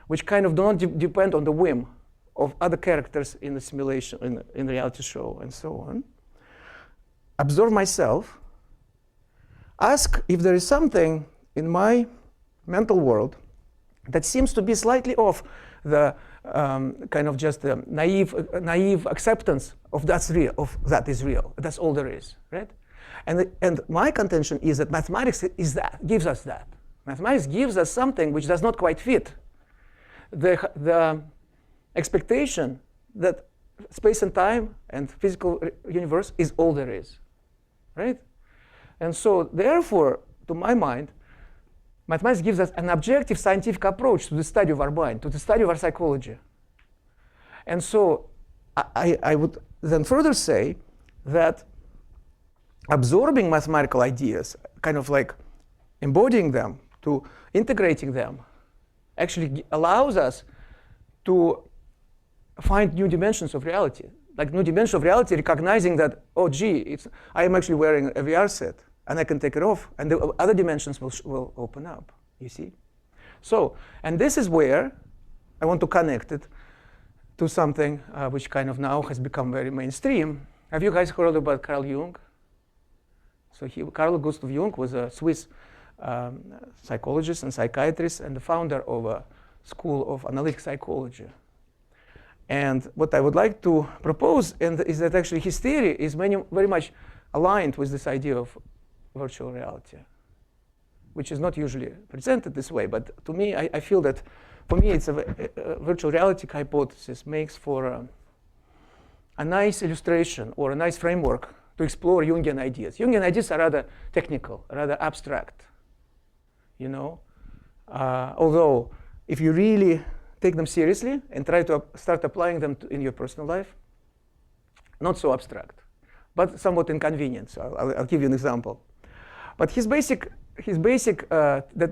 Speaker 2: which kind of do not depend on the whim of other characters in the simulation, in the reality show, and so on. Observe myself. Ask if there is something in my mental world that seems to be slightly off the kind of just the naive acceptance of that's real, of that is real. That's all there is, right? And my contention is that mathematics gives us that. Mathematics gives us something which does not quite fit the expectation that space and time and physical universe is all there is, right? And so therefore, to my mind, mathematics gives us an objective scientific approach to the study of our mind, to the study of our psychology. And so I would then further say that absorbing mathematical ideas, kind of like embodying them, to integrating them, actually allows us to find new dimensions of reality. Like new dimension of reality, recognizing that, oh, gee, I am actually wearing a VR set, and I can take it off, and the other dimensions will open up, you see? So, and this is where I want to connect it to something which kind of now has become very mainstream. Have you guys heard about Carl Jung? So Carl Gustav Jung was a Swiss psychologist and psychiatrist and the founder of a school of analytic psychology. And what I would like to propose is that actually his theory is very much aligned with this idea of virtual reality, which is not usually presented this way. But to me, I feel that for me, it's a virtual reality hypothesis makes for a nice illustration or a nice framework to explore Jungian ideas. Jungian ideas are rather technical, rather abstract, you know. Although, if you really take them seriously and try to start applying them in your personal life, not so abstract, but somewhat inconvenient. So I'll give you an example. But that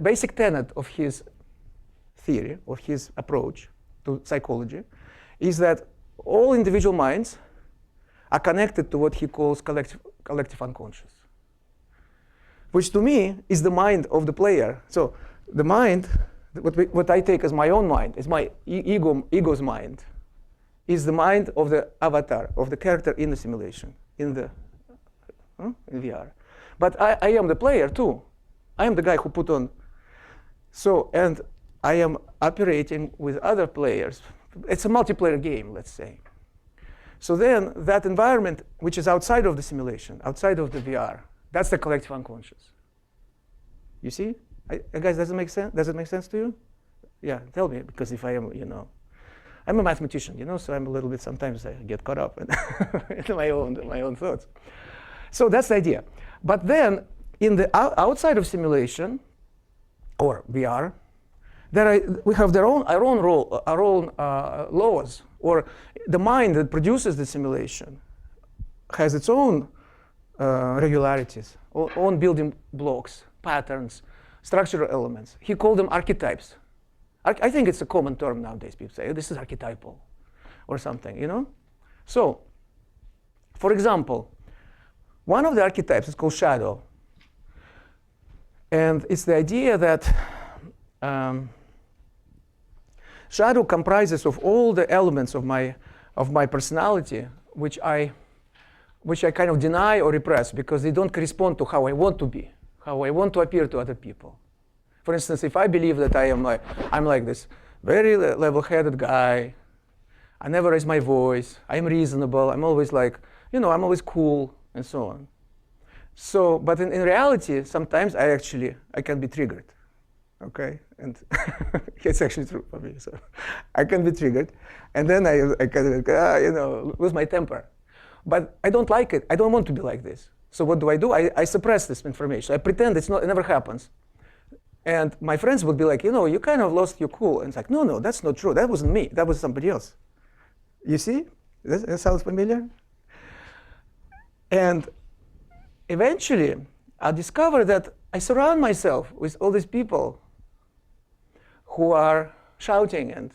Speaker 2: basic tenet of his theory, of his approach to psychology, is that all individual minds are connected to what he calls collective unconscious, which to me is the mind of the player. So the mind, what I take as my own mind, is my ego's mind, is the mind of the avatar, of the character in the simulation, in VR. But I am the player too. I am the guy who put on. So, and I am operating with other players. It's a multiplayer game, let's say. So then that environment, which is outside of the simulation, outside of the VR, that's the collective unconscious. You see? Guys, does it make sense? Does it make sense to you? Yeah, tell me, because if I am, I'm a mathematician, so I'm a little bit, sometimes I get caught up in my own thoughts. So that's the idea. But then, in the outside of simulation, or VR, we have our own laws, or the mind that produces the simulation has its own regularities, own building blocks, patterns, structural elements. He called them archetypes. I think it's a common term nowadays. People say, this is archetypal, or something, So, for example, one of the archetypes is called shadow. And it's the idea that shadow comprises of all the elements of my personality, which I kind of deny or repress because they don't correspond to how I want to be, how I want to appear to other people. For instance, if I believe that I'm like this very level-headed guy, I never raise my voice, I'm reasonable, I'm always I'm always cool, and so on. So, but in reality, sometimes I can be triggered, okay? And it's actually true for me. So I can be triggered, and then I can lose my temper. But I don't like it. I don't want to be like this. So what do? I suppress this information. I pretend it never happens. And my friends would be like, you kind of lost your cool. And it's like, no, that's not true. That wasn't me. That was somebody else. You see? That sounds familiar? And eventually, I'll discover that I surround myself with all these people who are shouting and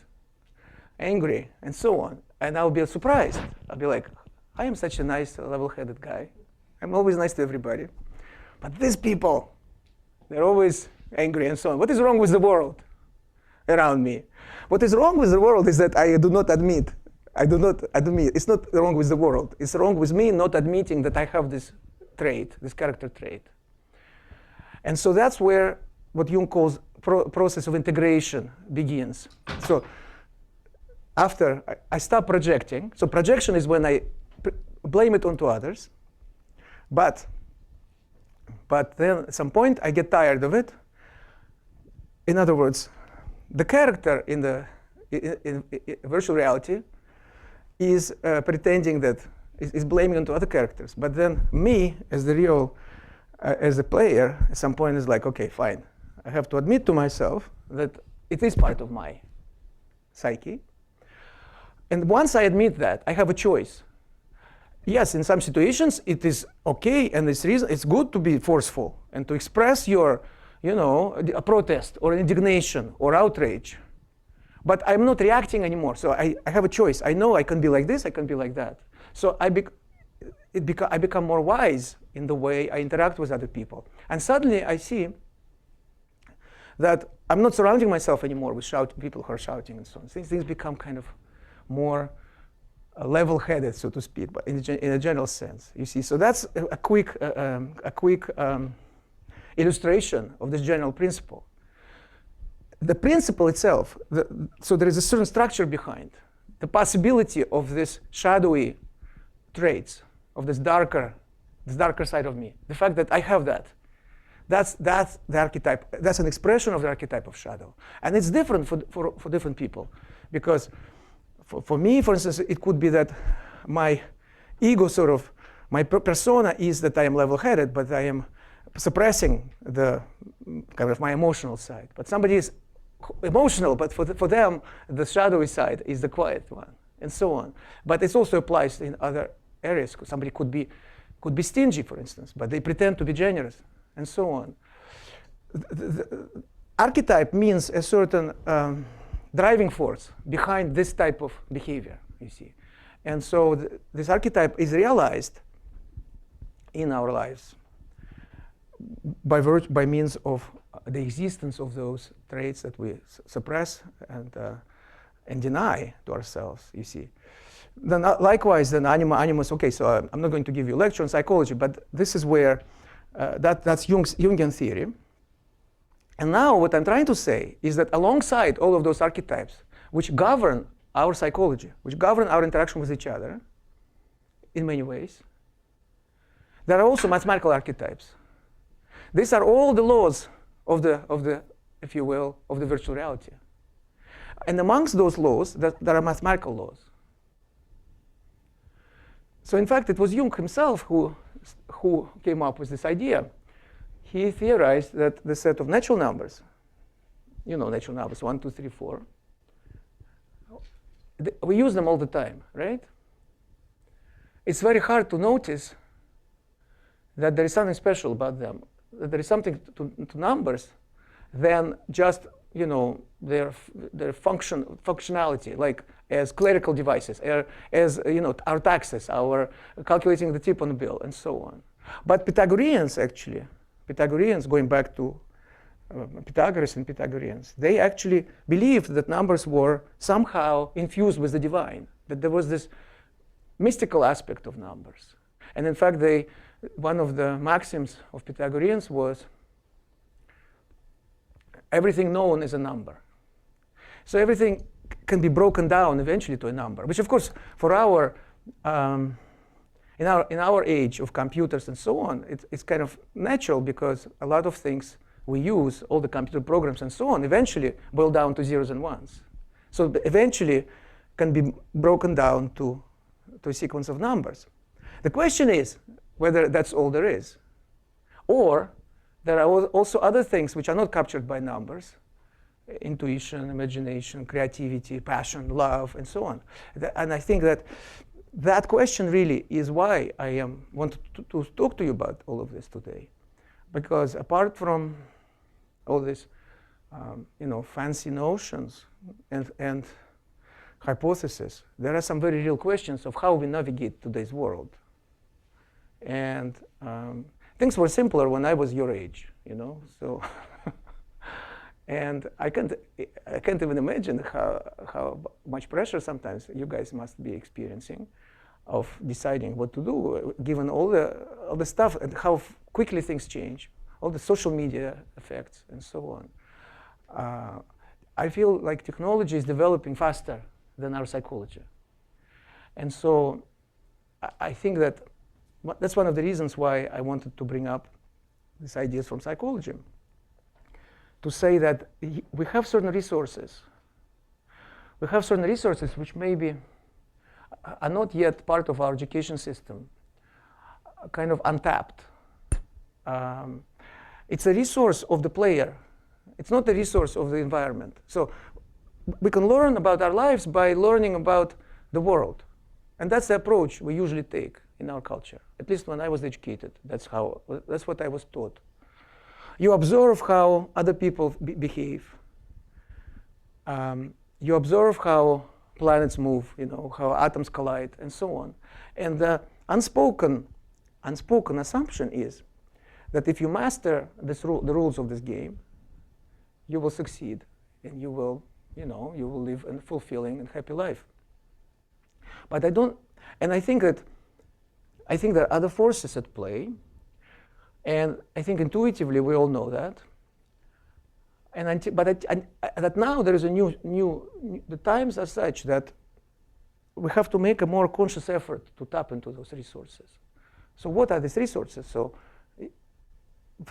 Speaker 2: angry and so on. And I'll be surprised. I'll be like, I am such a nice, level-headed guy. I'm always nice to everybody. But these people, they're always angry and so on. What is wrong with the world around me? What is wrong with the world is that I do not admit. It's not wrong with the world. It's wrong with me not admitting that I have this trait, this character trait. And so that's where what Jung calls process of integration begins. So after I stop projecting, so projection is when I blame it onto others, but then at some point I get tired of it, in other words, the character in the in virtual reality is pretending that is blaming onto other characters. But then me, as the real, as a player, at some point is like, okay, fine. I have to admit to myself that it is part of my psyche. And once I admit that, I have a choice. Yes, in some situations it is okay, and it's good to be forceful and to express your, a protest or indignation or outrage. But I'm not reacting anymore, so I have a choice. I know I can be like this, I can be like that. So I become more wise in the way I interact with other people. And suddenly I see that I'm not surrounding myself anymore with people who are shouting and so on. Things become kind of more level-headed, so to speak, but in a general sense, you see. So that's a quick illustration of this general principle. The principle itself, so there is a certain structure behind the possibility of this shadowy traits, of this darker side of me. The fact that I have that's the archetype. That's an expression of the archetype of shadow, and it's different for different people, because for me, for instance, it could be that my ego my persona is that I am level-headed, but I am suppressing the kind of my emotional side. But somebody is emotional, but for them, the shadowy side is the quiet one, and so on. But it also applies in other areas. Somebody could be stingy, for instance, but they pretend to be generous, and so on. The archetype means a certain driving force behind this type of behavior, you see. And so this archetype is realized in our lives by means of the existence of those traits that we suppress and deny to ourselves, you see. Then likewise, then animus, okay, so I'm not going to give you a lecture on psychology, but this is where that's Jungian theory. And now what I'm trying to say is that alongside all of those archetypes, which govern our psychology, which govern our interaction with each other in many ways, there are also mathematical archetypes. These are all the laws of the, if you will, of the virtual reality. And amongst those laws, there are mathematical laws. So in fact, it was Jung himself who came up with this idea. He theorized that the set of natural numbers, natural numbers, 1, 2, 3, 4, we use them all the time, right? It's very hard to notice that there is something special about them, that there is something to numbers than just their functionality, like as clerical devices, as our taxes, our calculating the tip on the bill, and so on. But Pythagoreans, going back to Pythagoras and Pythagoreans, they actually believed that numbers were somehow infused with the divine, that there was this mystical aspect of numbers. And in fact, one of the maxims of Pythagoreans was everything known is a number. So everything can be broken down eventually to a number, which of course for in our age of computers and so on, it's kind of natural, because a lot of things we use, all the computer programs and so on, eventually boil down to zeros and ones. So eventually can be broken down to a sequence of numbers. The question is whether that's all there is, or there are also other things which are not captured by numbers: intuition, imagination, creativity, passion, love, and so on. And I think that question really is why I want to talk to you about all of this today. Because apart from all these fancy notions and hypotheses, there are some very real questions of how we navigate today's world. And things were simpler when I was your age, so and I can't even imagine how much pressure sometimes you guys must be experiencing of deciding what to do, given all the stuff and how quickly things change, all the social media effects and so on. I feel like technology is developing faster than our psychology. And so I think that's one of the reasons why I wanted to bring up these ideas from psychology. to say that we have certain resources. We have certain resources which maybe are not yet part of our education system, kind of untapped. It's a resource of the player. It's not a resource of the environment. So we can learn about our lives by learning about the world. And that's the approach we usually take in our culture. At least when I was educated, that's what I was taught. You observe how other people behave. You observe how planets move, how atoms collide, and so on. And the unspoken assumption is that if you master the rules of this game, you will succeed, and you will live a fulfilling and happy life. But I think that there are other forces at play, and I think intuitively we all know that. That now there is the times are such that we have to make a more conscious effort to tap into those resources. So what are these resources? So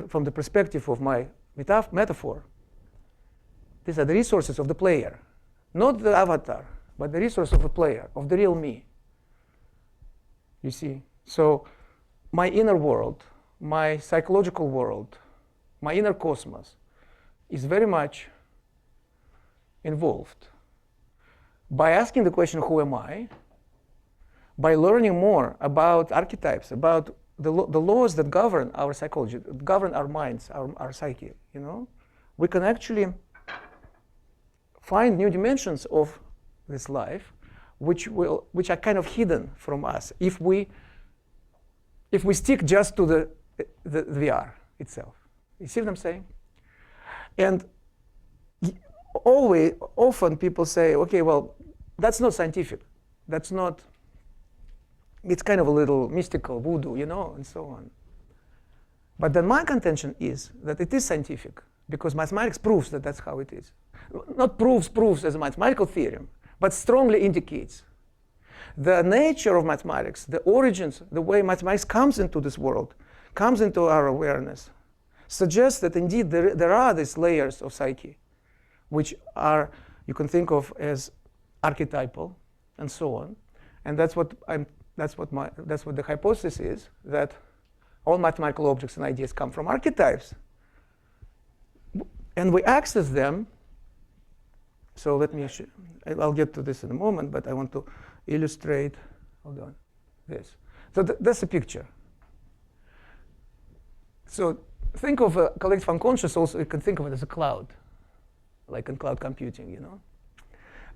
Speaker 2: from the perspective of my metaphor, these are the resources of the player, not the avatar, but the resource of the player, of the real me. You see? So my inner world, my psychological world, my inner cosmos is very much involved. By asking the question, who am I? By learning more about archetypes, about the laws that govern our psychology, that govern our minds, our psyche, we can actually find new dimensions of this life, which are kind of hidden from us if we stick just to the VR itself. You see what I'm saying? And often people say, okay, well, that's not scientific. That's not. It's kind of a little mystical, voodoo, and so on. But then my contention is that it is scientific, because mathematics proves that that's how it is. Not proves as a mathematical theorem, but strongly indicates the nature of mathematics, the origins, the way mathematics comes into this world, comes into our awareness, suggests that indeed there are these layers of psyche, which you can think of as archetypal, and so on. And that's what the hypothesis is, that all mathematical objects and ideas come from archetypes. And we access them. So I'll get to this in a moment, but I want to illustrate, this. So that's a picture. So think of a collective unconscious also, you can think of it as a cloud, like in cloud computing,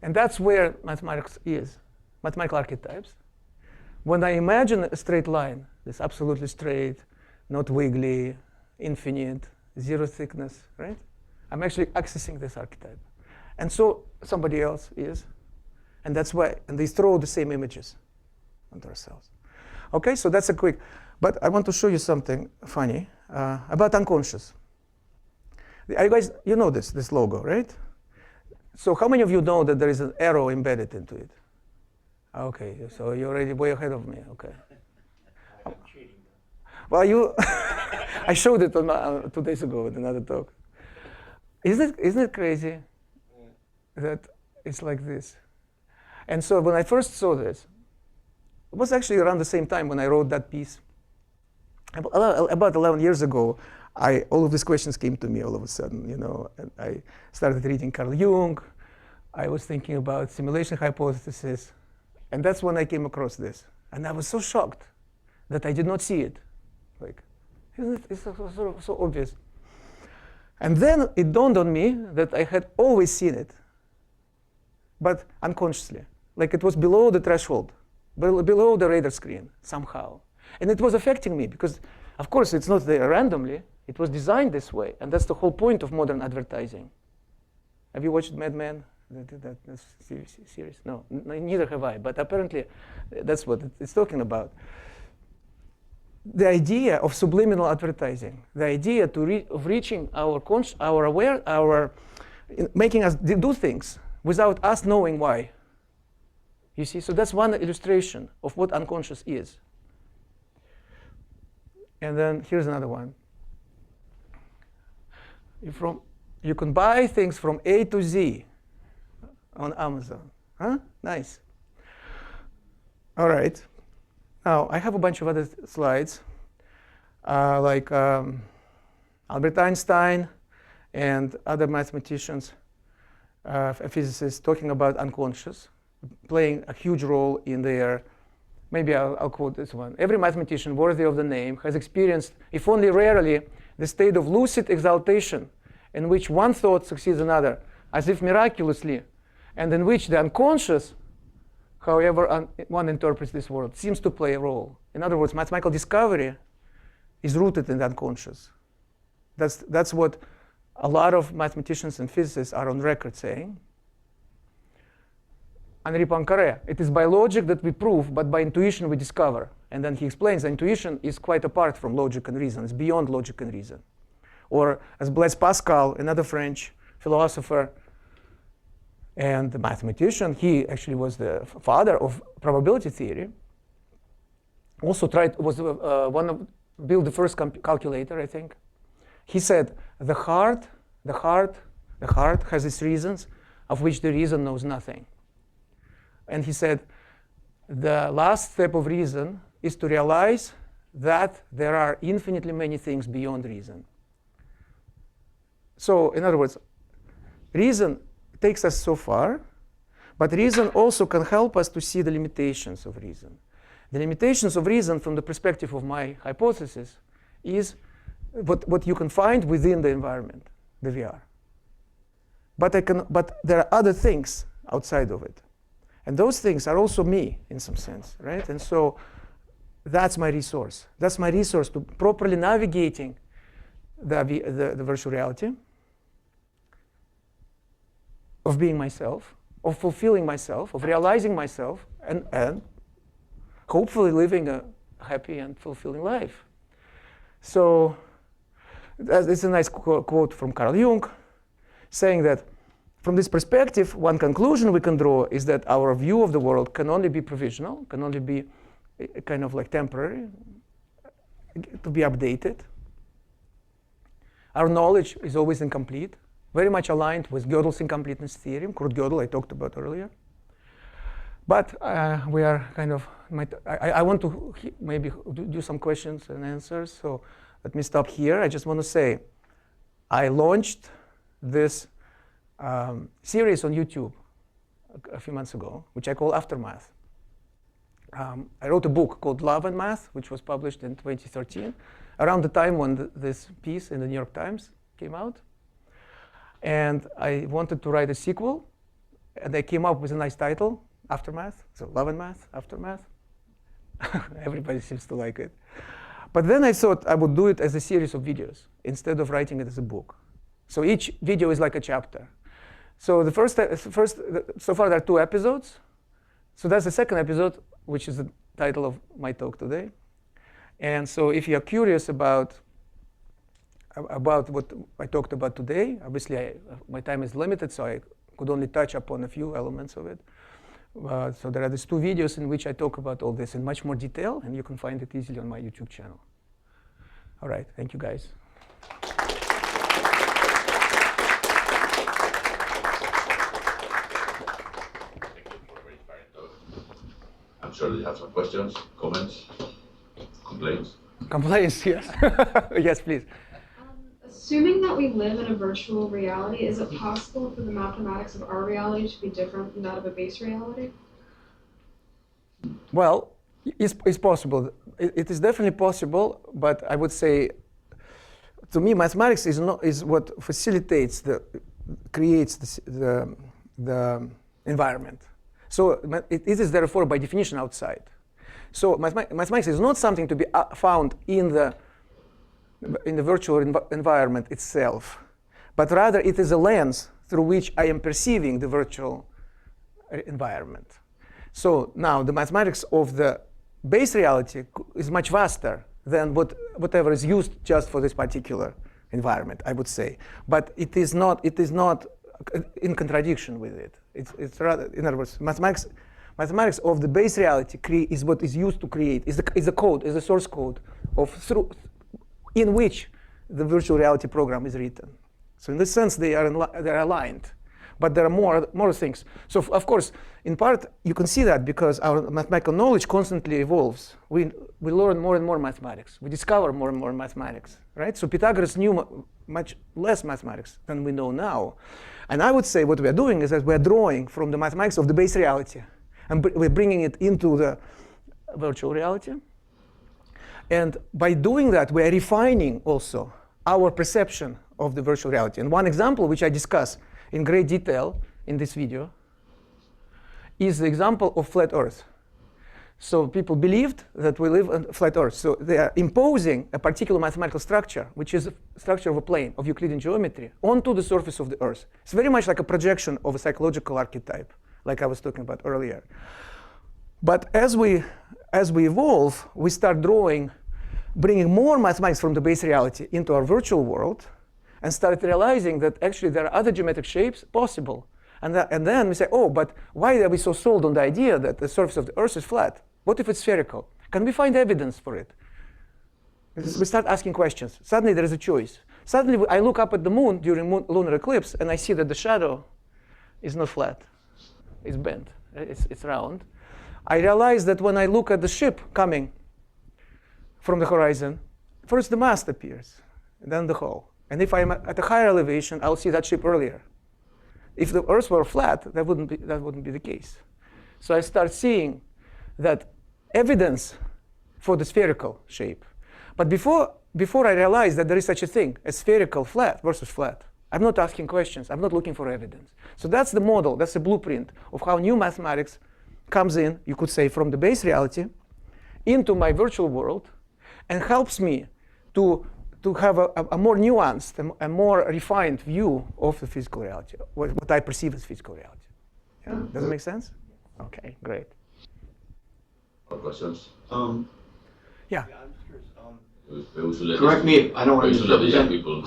Speaker 2: And that's where mathematics is, mathematical archetypes. When I imagine a straight line, this absolutely straight, not wiggly, infinite, zero thickness, right? I'm actually accessing this archetype. And so somebody else is. And that's why, and they throw the same images onto ourselves. Okay, so that's a quick, but I want to show you something funny about unconscious. You guys, you know this logo, right? So how many of you know that there is an arrow embedded into it? Okay, so you're already way ahead of me, okay. Well, I showed it 2 days ago at another talk. Isn't it crazy that it's like this? And so when I first saw this, it was actually around the same time when I wrote that piece. About 11 years ago, all of these questions came to me all of a sudden, and I started reading Carl Jung. I was thinking about simulation hypothesis. And that's when I came across this. And I was so shocked that I did not see it. Like, isn't it so obvious? And then it dawned on me that I had always seen it, but unconsciously. Like it was below the threshold, below the radar screen somehow. And it was affecting me because, of course, it's not there randomly. It was designed this way. And that's the whole point of modern advertising. Have you watched Mad Men? That series? No, neither have I. But apparently, that's what it's talking about. The idea of subliminal advertising, the idea of reaching making us do things without us knowing why. You see, so that's one illustration of what unconscious is. And then here's another one. you can buy things from A to Z on Amazon. Huh? Nice. All right. Now, I have a bunch of other slides, like Albert Einstein and other mathematicians, physicists talking about unconscious, playing a huge role in their, maybe I'll quote this one. Every mathematician worthy of the name has experienced, if only rarely, the state of lucid exaltation in which one thought succeeds another, as if miraculously, and in which the unconscious, however one interprets this world, seems to play a role. In other words, mathematical discovery is rooted in the unconscious. That's what a lot of mathematicians and physicists are on record saying. Henri Poincaré, it is by logic that we prove, but by intuition we discover. And then he explains that intuition is quite apart from logic and reason. It's beyond logic and reason. Or as Blaise Pascal, another French philosopher and mathematician, he actually was the father of probability theory. Also built the first calculator, I think. He said, the heart has its reasons of which the reason knows nothing. And he said, the last step of reason is to realize that there are infinitely many things beyond reason. So, in other words, reason takes us so far, but reason also can help us to see the limitations of reason. The limitations of reason from the perspective of my hypothesis is what you can find within the environment, the VR. But there are other things outside of it. And those things are also me, in some sense, right? And so that's my resource. That's my resource to properly navigating the virtual reality, of being myself, of fulfilling myself, of realizing myself, and hopefully living a happy and fulfilling life. So this is a nice quote from Carl Jung, saying that from this perspective, one conclusion we can draw is that our view of the world can only be provisional, can only be kind of like temporary, to be updated. Our knowledge is always incomplete, very much aligned with Gödel's incompleteness theorem, Kurt Gödel I talked about earlier. But we are kind of, I want to maybe do some questions and answers, so let me stop here. I just want to say, I launched this series on YouTube a few months ago, which I call Aftermath. I wrote a book called Love and Math, which was published in 2013, around the time when this piece in the New York Times came out. And I wanted to write a sequel, and I came up with a nice title, Aftermath. So Love and Math, Aftermath. Everybody seems to like it. But then I thought I would do it as a series of videos instead of writing it as a book. So each video is like a chapter. So so far there are 2 episodes. So that's the second episode, which is the title of my talk today. And so if you are curious about what I talked about today, obviously my time is limited, so I could only touch upon a few elements of it. So there are these 2 videos in which I talk about all this in much more detail, and you can find it easily on my YouTube channel. All right, thank you guys.
Speaker 1: I'm sure you have some questions, comments, complaints.
Speaker 2: Complaints, yes. Yes, please.
Speaker 4: Assuming that we live in a virtual reality, is it possible for the mathematics of our reality to be different from that of a base reality?
Speaker 2: Well, it's possible. It is definitely possible, but I would say, to me, mathematics is what facilitates creates the environment. So it is therefore by definition outside. So mathematics is not something to be found in the virtual environment itself, but rather it is a lens through which I am perceiving the virtual environment. So now the mathematics of the base reality is much vaster than whatever is used just for this particular environment, I would say. But it is not in contradiction with it. It's rather, in other words, mathematics of the base reality is what is used to create, is the code, is the source code in which the virtual reality program is written. So in this sense, they're aligned. But there are more things. So of course, in part, you can see that because our mathematical knowledge constantly evolves. We learn more and more mathematics. We discover more and more mathematics, right? So Pythagoras knew much less mathematics than we know now. And I would say what we are doing is that we are drawing from the mathematics of the base reality, and we're bringing it into the virtual reality. And by doing that, we are refining also our perception of the virtual reality. And one example, which I discuss in great detail in this video, is the example of flat Earth. So people believed that we live on flat Earth. So they are imposing a particular mathematical structure, which is a structure of a plane of Euclidean geometry, onto the surface of the Earth. It's very much like a projection of a psychological archetype, like I was talking about earlier. But as we evolve, we start bringing more mathematics from the base reality into our virtual world, and start realizing that actually there are other geometric shapes possible. And then we say, oh, but why are we so sold on the idea that the surface of the Earth is flat? What if it's spherical? Can we find evidence for it? We start asking questions. Suddenly there is a choice. Suddenly I look up at the moon during lunar eclipse, and I see that the shadow is not flat. It's bent. It's round. I realize that when I look at the ship coming from the horizon, first the mast appears, and then the hull. And if I'm at a higher elevation, I'll see that ship earlier. If the Earth were flat, that wouldn't be the case. So I start seeing that evidence for the spherical shape. But before I realize that there is such a thing as spherical flat versus flat, I'm not asking questions. I'm not looking for evidence. So that's the model. That's the blueprint of how new mathematics comes in, you could say, from the base reality into my virtual world, and helps me to have a more nuanced and more refined view of the physical reality, what I perceive as physical reality. Yeah? Does it make sense? OK, great.
Speaker 1: More questions?
Speaker 2: Yeah.
Speaker 3: I'm just curious.
Speaker 5: Correct me if I don't want to misrepresent
Speaker 1: people.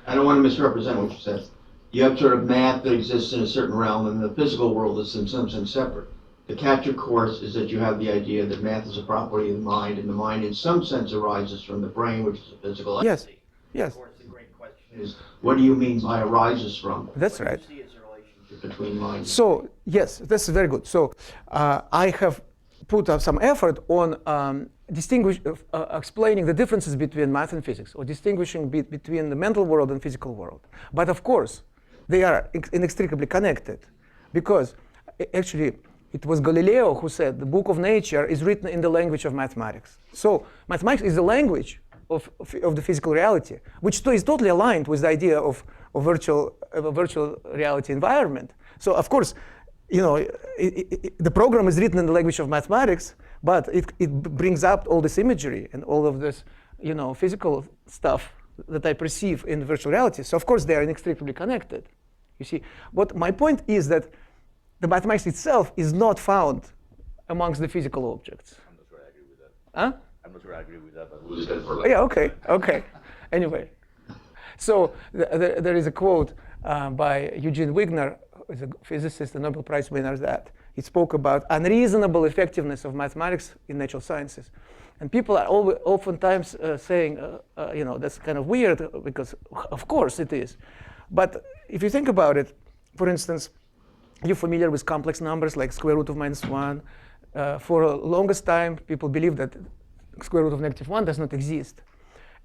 Speaker 5: I don't want to misrepresent what you said. You have sort of math that exists in a certain realm, and the physical world is in some sense separate. The catch, of course, is that you have the idea that math is a property of the mind, and the mind in some sense arises from the brain, which is a physical entity.
Speaker 2: Yes.
Speaker 5: Of course, the great question is, what do you mean by arises from?
Speaker 2: That's right.
Speaker 5: What do you see as a relationship between mind?
Speaker 2: So yes, that's very good. So I have put up some effort on explaining the differences between math and physics, or distinguishing between the mental world and physical world. But of course, they are inextricably connected, because actually it was Galileo who said the book of nature is written in the language of mathematics. So mathematics is the language of the physical reality, which is totally aligned with the idea of a virtual reality environment. So of course, the program is written in the language of mathematics, but it brings up all this imagery and all of this, physical stuff that I perceive in virtual reality. So of course they are inextricably connected. You see, but my point is that the mathematics itself is not found amongst the physical objects.
Speaker 1: I'm not sure I agree with that.
Speaker 2: Huh?
Speaker 1: I'm not sure I agree with that, but we'll discuss for later.
Speaker 2: Yeah, okay. Anyway, so there is a quote by Eugene Wigner, who is a physicist and Nobel Prize winner, that he spoke about unreasonable effectiveness of mathematics in natural sciences. And people are oftentimes saying, that's kind of weird, because of course it is. But if you think about it, for instance, you're familiar with complex numbers like square root of -1. For the longest time, people believed that square root of -1 does not exist.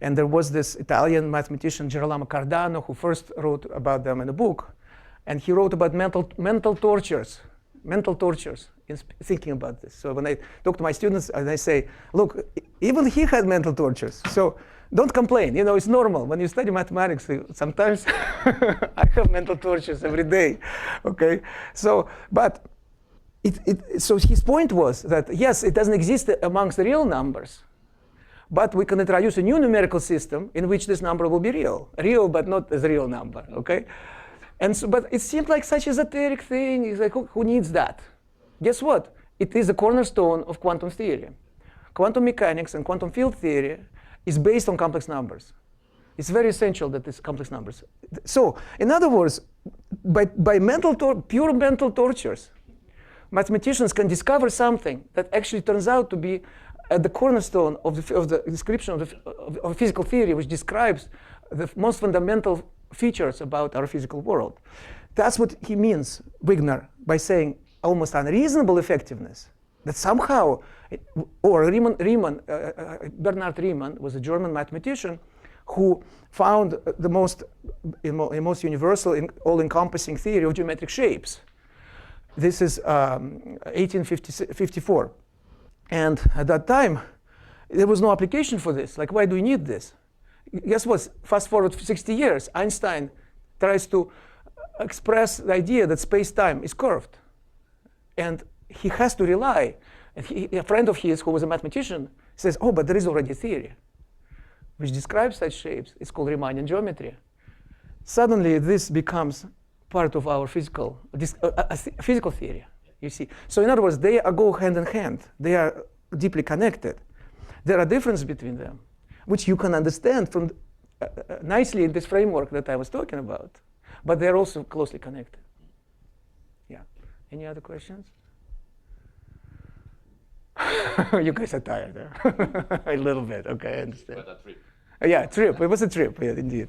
Speaker 2: And there was this Italian mathematician, Girolamo Cardano, who first wrote about them in a book. And he wrote about mental tortures in thinking about this. So when I talk to my students, and I say, look, even he had mental tortures. So don't complain. It's normal. When you study mathematics, sometimes I have mental tortures every day. Okay? So, but so his point was that, yes, it doesn't exist amongst the real numbers, but we can introduce a new numerical system in which this number will be real, but not as a real number. Okay? And so, but it seemed like such esoteric thing. It's like, who needs that? Guess what? It is a cornerstone of quantum theory. Quantum mechanics and quantum field theory is based on complex numbers. It's very essential that it's complex numbers. So, in other words, by pure mental tortures, mathematicians can discover something that actually turns out to be at the cornerstone of the description of physical theory, which describes the most fundamental features about our physical world. That's what he means, Wigner, by saying almost unreasonable effectiveness. That somehow, Bernhard Riemann was a German mathematician who found the most universal, all-encompassing theory of geometric shapes. This is 1854. And at that time, there was no application for this. Like, why do we need this? Guess what? Fast forward 60 years, Einstein tries to express the idea that space-time is curved. And he has to rely. And a friend of his, who was a mathematician, says, oh, but there is already a theory which describes such shapes. It's called Riemannian geometry. Suddenly, this becomes part of our physical theory, you see. So in other words, they go hand in hand. They are deeply connected. There are differences between them, which you can understand from nicely in this framework that I was talking about. But they're also closely connected. Yeah. Any other questions? You guys are tired, huh? A little bit. Okay, I understand.
Speaker 1: But a trip.
Speaker 2: Yeah, trip. It was a trip. Yeah, indeed.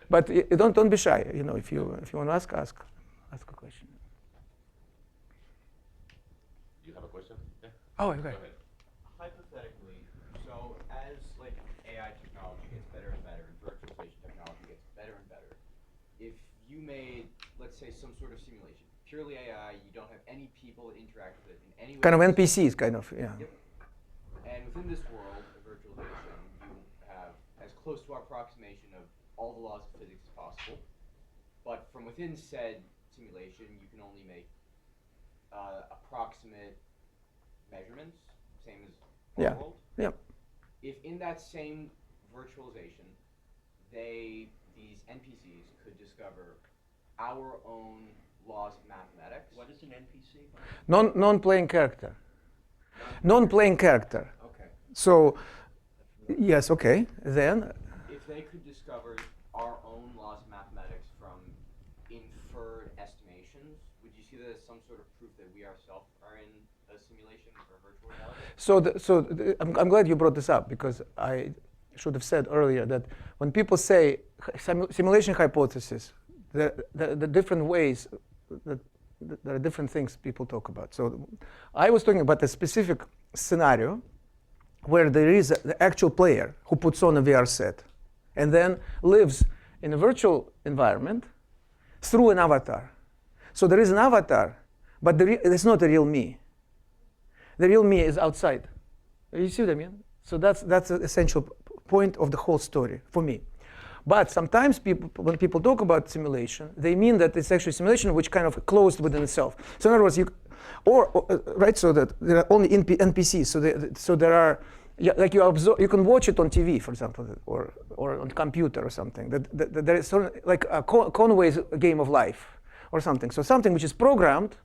Speaker 2: But don't be shy. You know, if you want to ask a question.
Speaker 1: You have a question? Yeah.
Speaker 2: Oh, okay.
Speaker 1: Go ahead.
Speaker 3: Hypothetically, so as like AI technology gets better and better, and virtualization technology gets better and better, if you made, let's say, some sort of simulation, purely AI, you don't have any people interact with it in any way.
Speaker 2: Kind of NPCs, kind of, yeah.
Speaker 3: Yep. And within this world of virtualization, you have as close to our approximation of all the laws of physics as possible. But from within said simulation, you can only make approximate measurements, same as
Speaker 2: Yeah.
Speaker 3: our world.
Speaker 2: Yeah.
Speaker 3: If in that same virtualization, these NPCs could discover our own laws of mathematics.
Speaker 5: What is an NPC?
Speaker 2: Non-playing character. Non-playing character.
Speaker 3: Okay.
Speaker 2: So, yes, okay. Then,
Speaker 3: If they could discover our own laws of mathematics from inferred estimations, would you see that as some sort of proof that we ourselves are in a simulation or virtual reality?
Speaker 2: I'm glad you brought this up, because I should have said earlier that when people say simulation hypothesis, the different ways that there are different things people talk about. So I was talking about a specific scenario where there is the actual player who puts on a VR set and then lives in a virtual environment through an avatar. So there is an avatar, but it's not a real me. The real me is outside. You see what I mean? So that's an essential point of the whole story for me. But sometimes when people talk about simulation, they mean that it's actually simulation which kind of closed within itself. So in other words, right, so that there are only NPCs. So there are, like you can watch it on TV, for example, or on computer or something. That there is sort of like a Conway's Game of Life or something. So something which is programmed,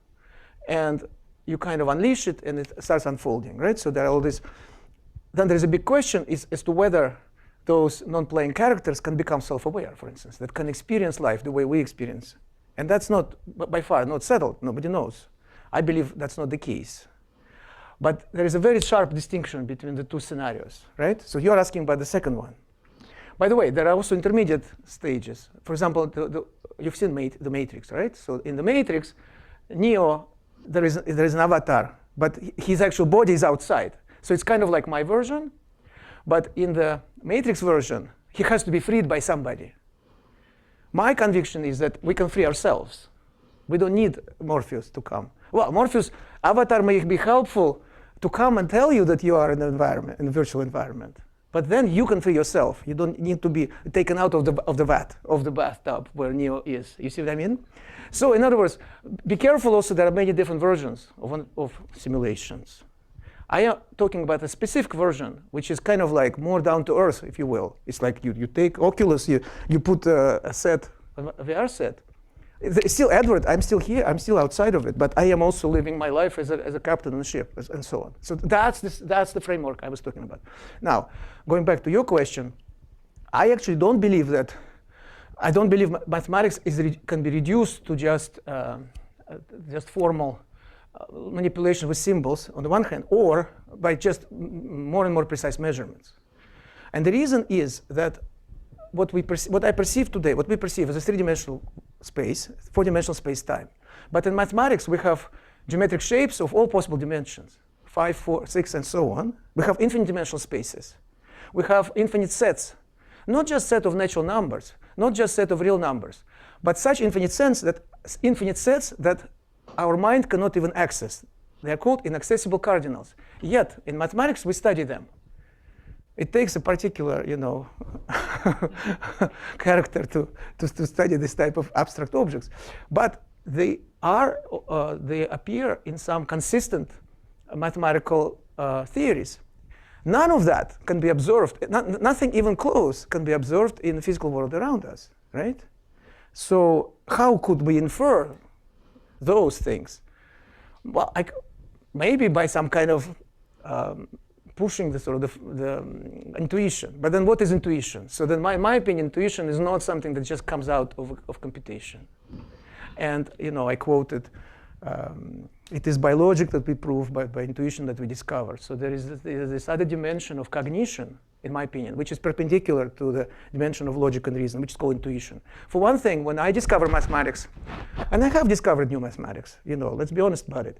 Speaker 2: and you kind of unleash it, and it starts unfolding, right? So there are all these. Then there is a big question as to whether those non-playing characters can become self-aware, for instance, that can experience life the way we experience. And that's not, by far, not settled. Nobody knows. I believe that's not the case. But there is a very sharp distinction between the two scenarios, right? So you're asking about the second one. By the way, there are also intermediate stages. For example, you've seen the Matrix, right? So in the Matrix, Neo, there is an avatar, but his actual body is outside. So it's kind of like my version. But in the Matrix version, he has to be freed by somebody. My conviction is that we can free ourselves. We don't need Morpheus to come. Well, Morpheus' avatar may be helpful to come and tell you that you are in an environment, in a virtual environment. But then you can free yourself. You don't need to be taken out of the bathtub where Neo is. You see what I mean? So in other words, be careful also, there are many different versions of simulations. I am talking about a specific version, which is kind of like more down to earth, if you will. It's like you take Oculus, you put a VR set. It's still Edward, I'm still here, I'm still outside of it, but I am also living my life as a captain on the ship, and so on. So that's the framework I was talking about. Now, going back to your question, I actually don't believe mathematics can be reduced to just formal manipulation with symbols on the one hand, or by just more and more precise measurements. And the reason is that what I perceive today, what we perceive as a three-dimensional space, four-dimensional space-time. But in mathematics, we have geometric shapes of all possible dimensions, 5, 4, 6, and so on. We have infinite dimensional spaces. We have infinite sets, not just set of natural numbers, not just set of real numbers, but such infinite sets that our mind cannot even access. They are called inaccessible cardinals. Yet, in mathematics, we study them. It takes a particular, character to study this type of abstract objects. But they appear in some consistent mathematical theories. None of that can be observed. Nothing even close can be observed in the physical world around us, right? So how could we infer those things? Well, maybe by some kind of pushing the intuition. But then what is intuition? So then my opinion, intuition is not something that just comes out of computation. And I quoted, it is by logic that we prove, by intuition that we discover. So there is this other dimension of cognition, in my opinion, which is perpendicular to the dimension of logic and reason, which is called intuition. For one thing, when I discover mathematics, and I have discovered new mathematics, let's be honest about it.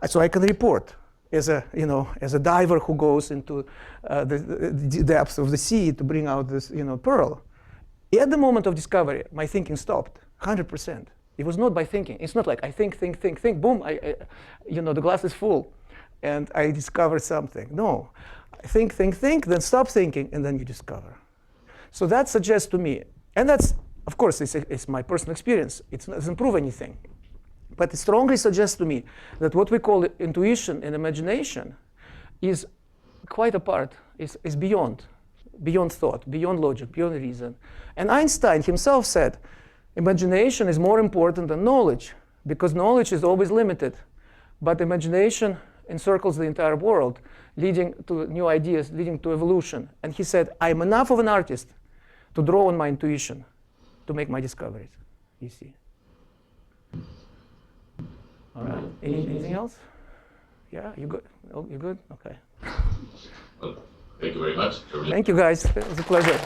Speaker 2: So I can report as a diver who goes into the depths of the sea to bring out this, pearl. At the moment of discovery, my thinking stopped, 100%. It was not by thinking. It's not like I think, boom, the glass is full, and I discovered something. No, think, then stop thinking, and then you discover. So that suggests to me, and that's, of course, it's my personal experience. It doesn't prove anything. But it strongly suggests to me that what we call intuition and imagination is quite apart, is beyond thought, beyond logic, beyond reason. And Einstein himself said, imagination is more important than knowledge, because knowledge is always limited. But imagination encircles the entire world, leading to new ideas, leading to evolution. And he said, I'm enough of an artist to draw on my intuition to make my discoveries, you see. All right, anything else? Yeah, you good? Oh, you good? Okay.
Speaker 1: Well, thank you very much.
Speaker 2: Thank you, guys. It was a pleasure.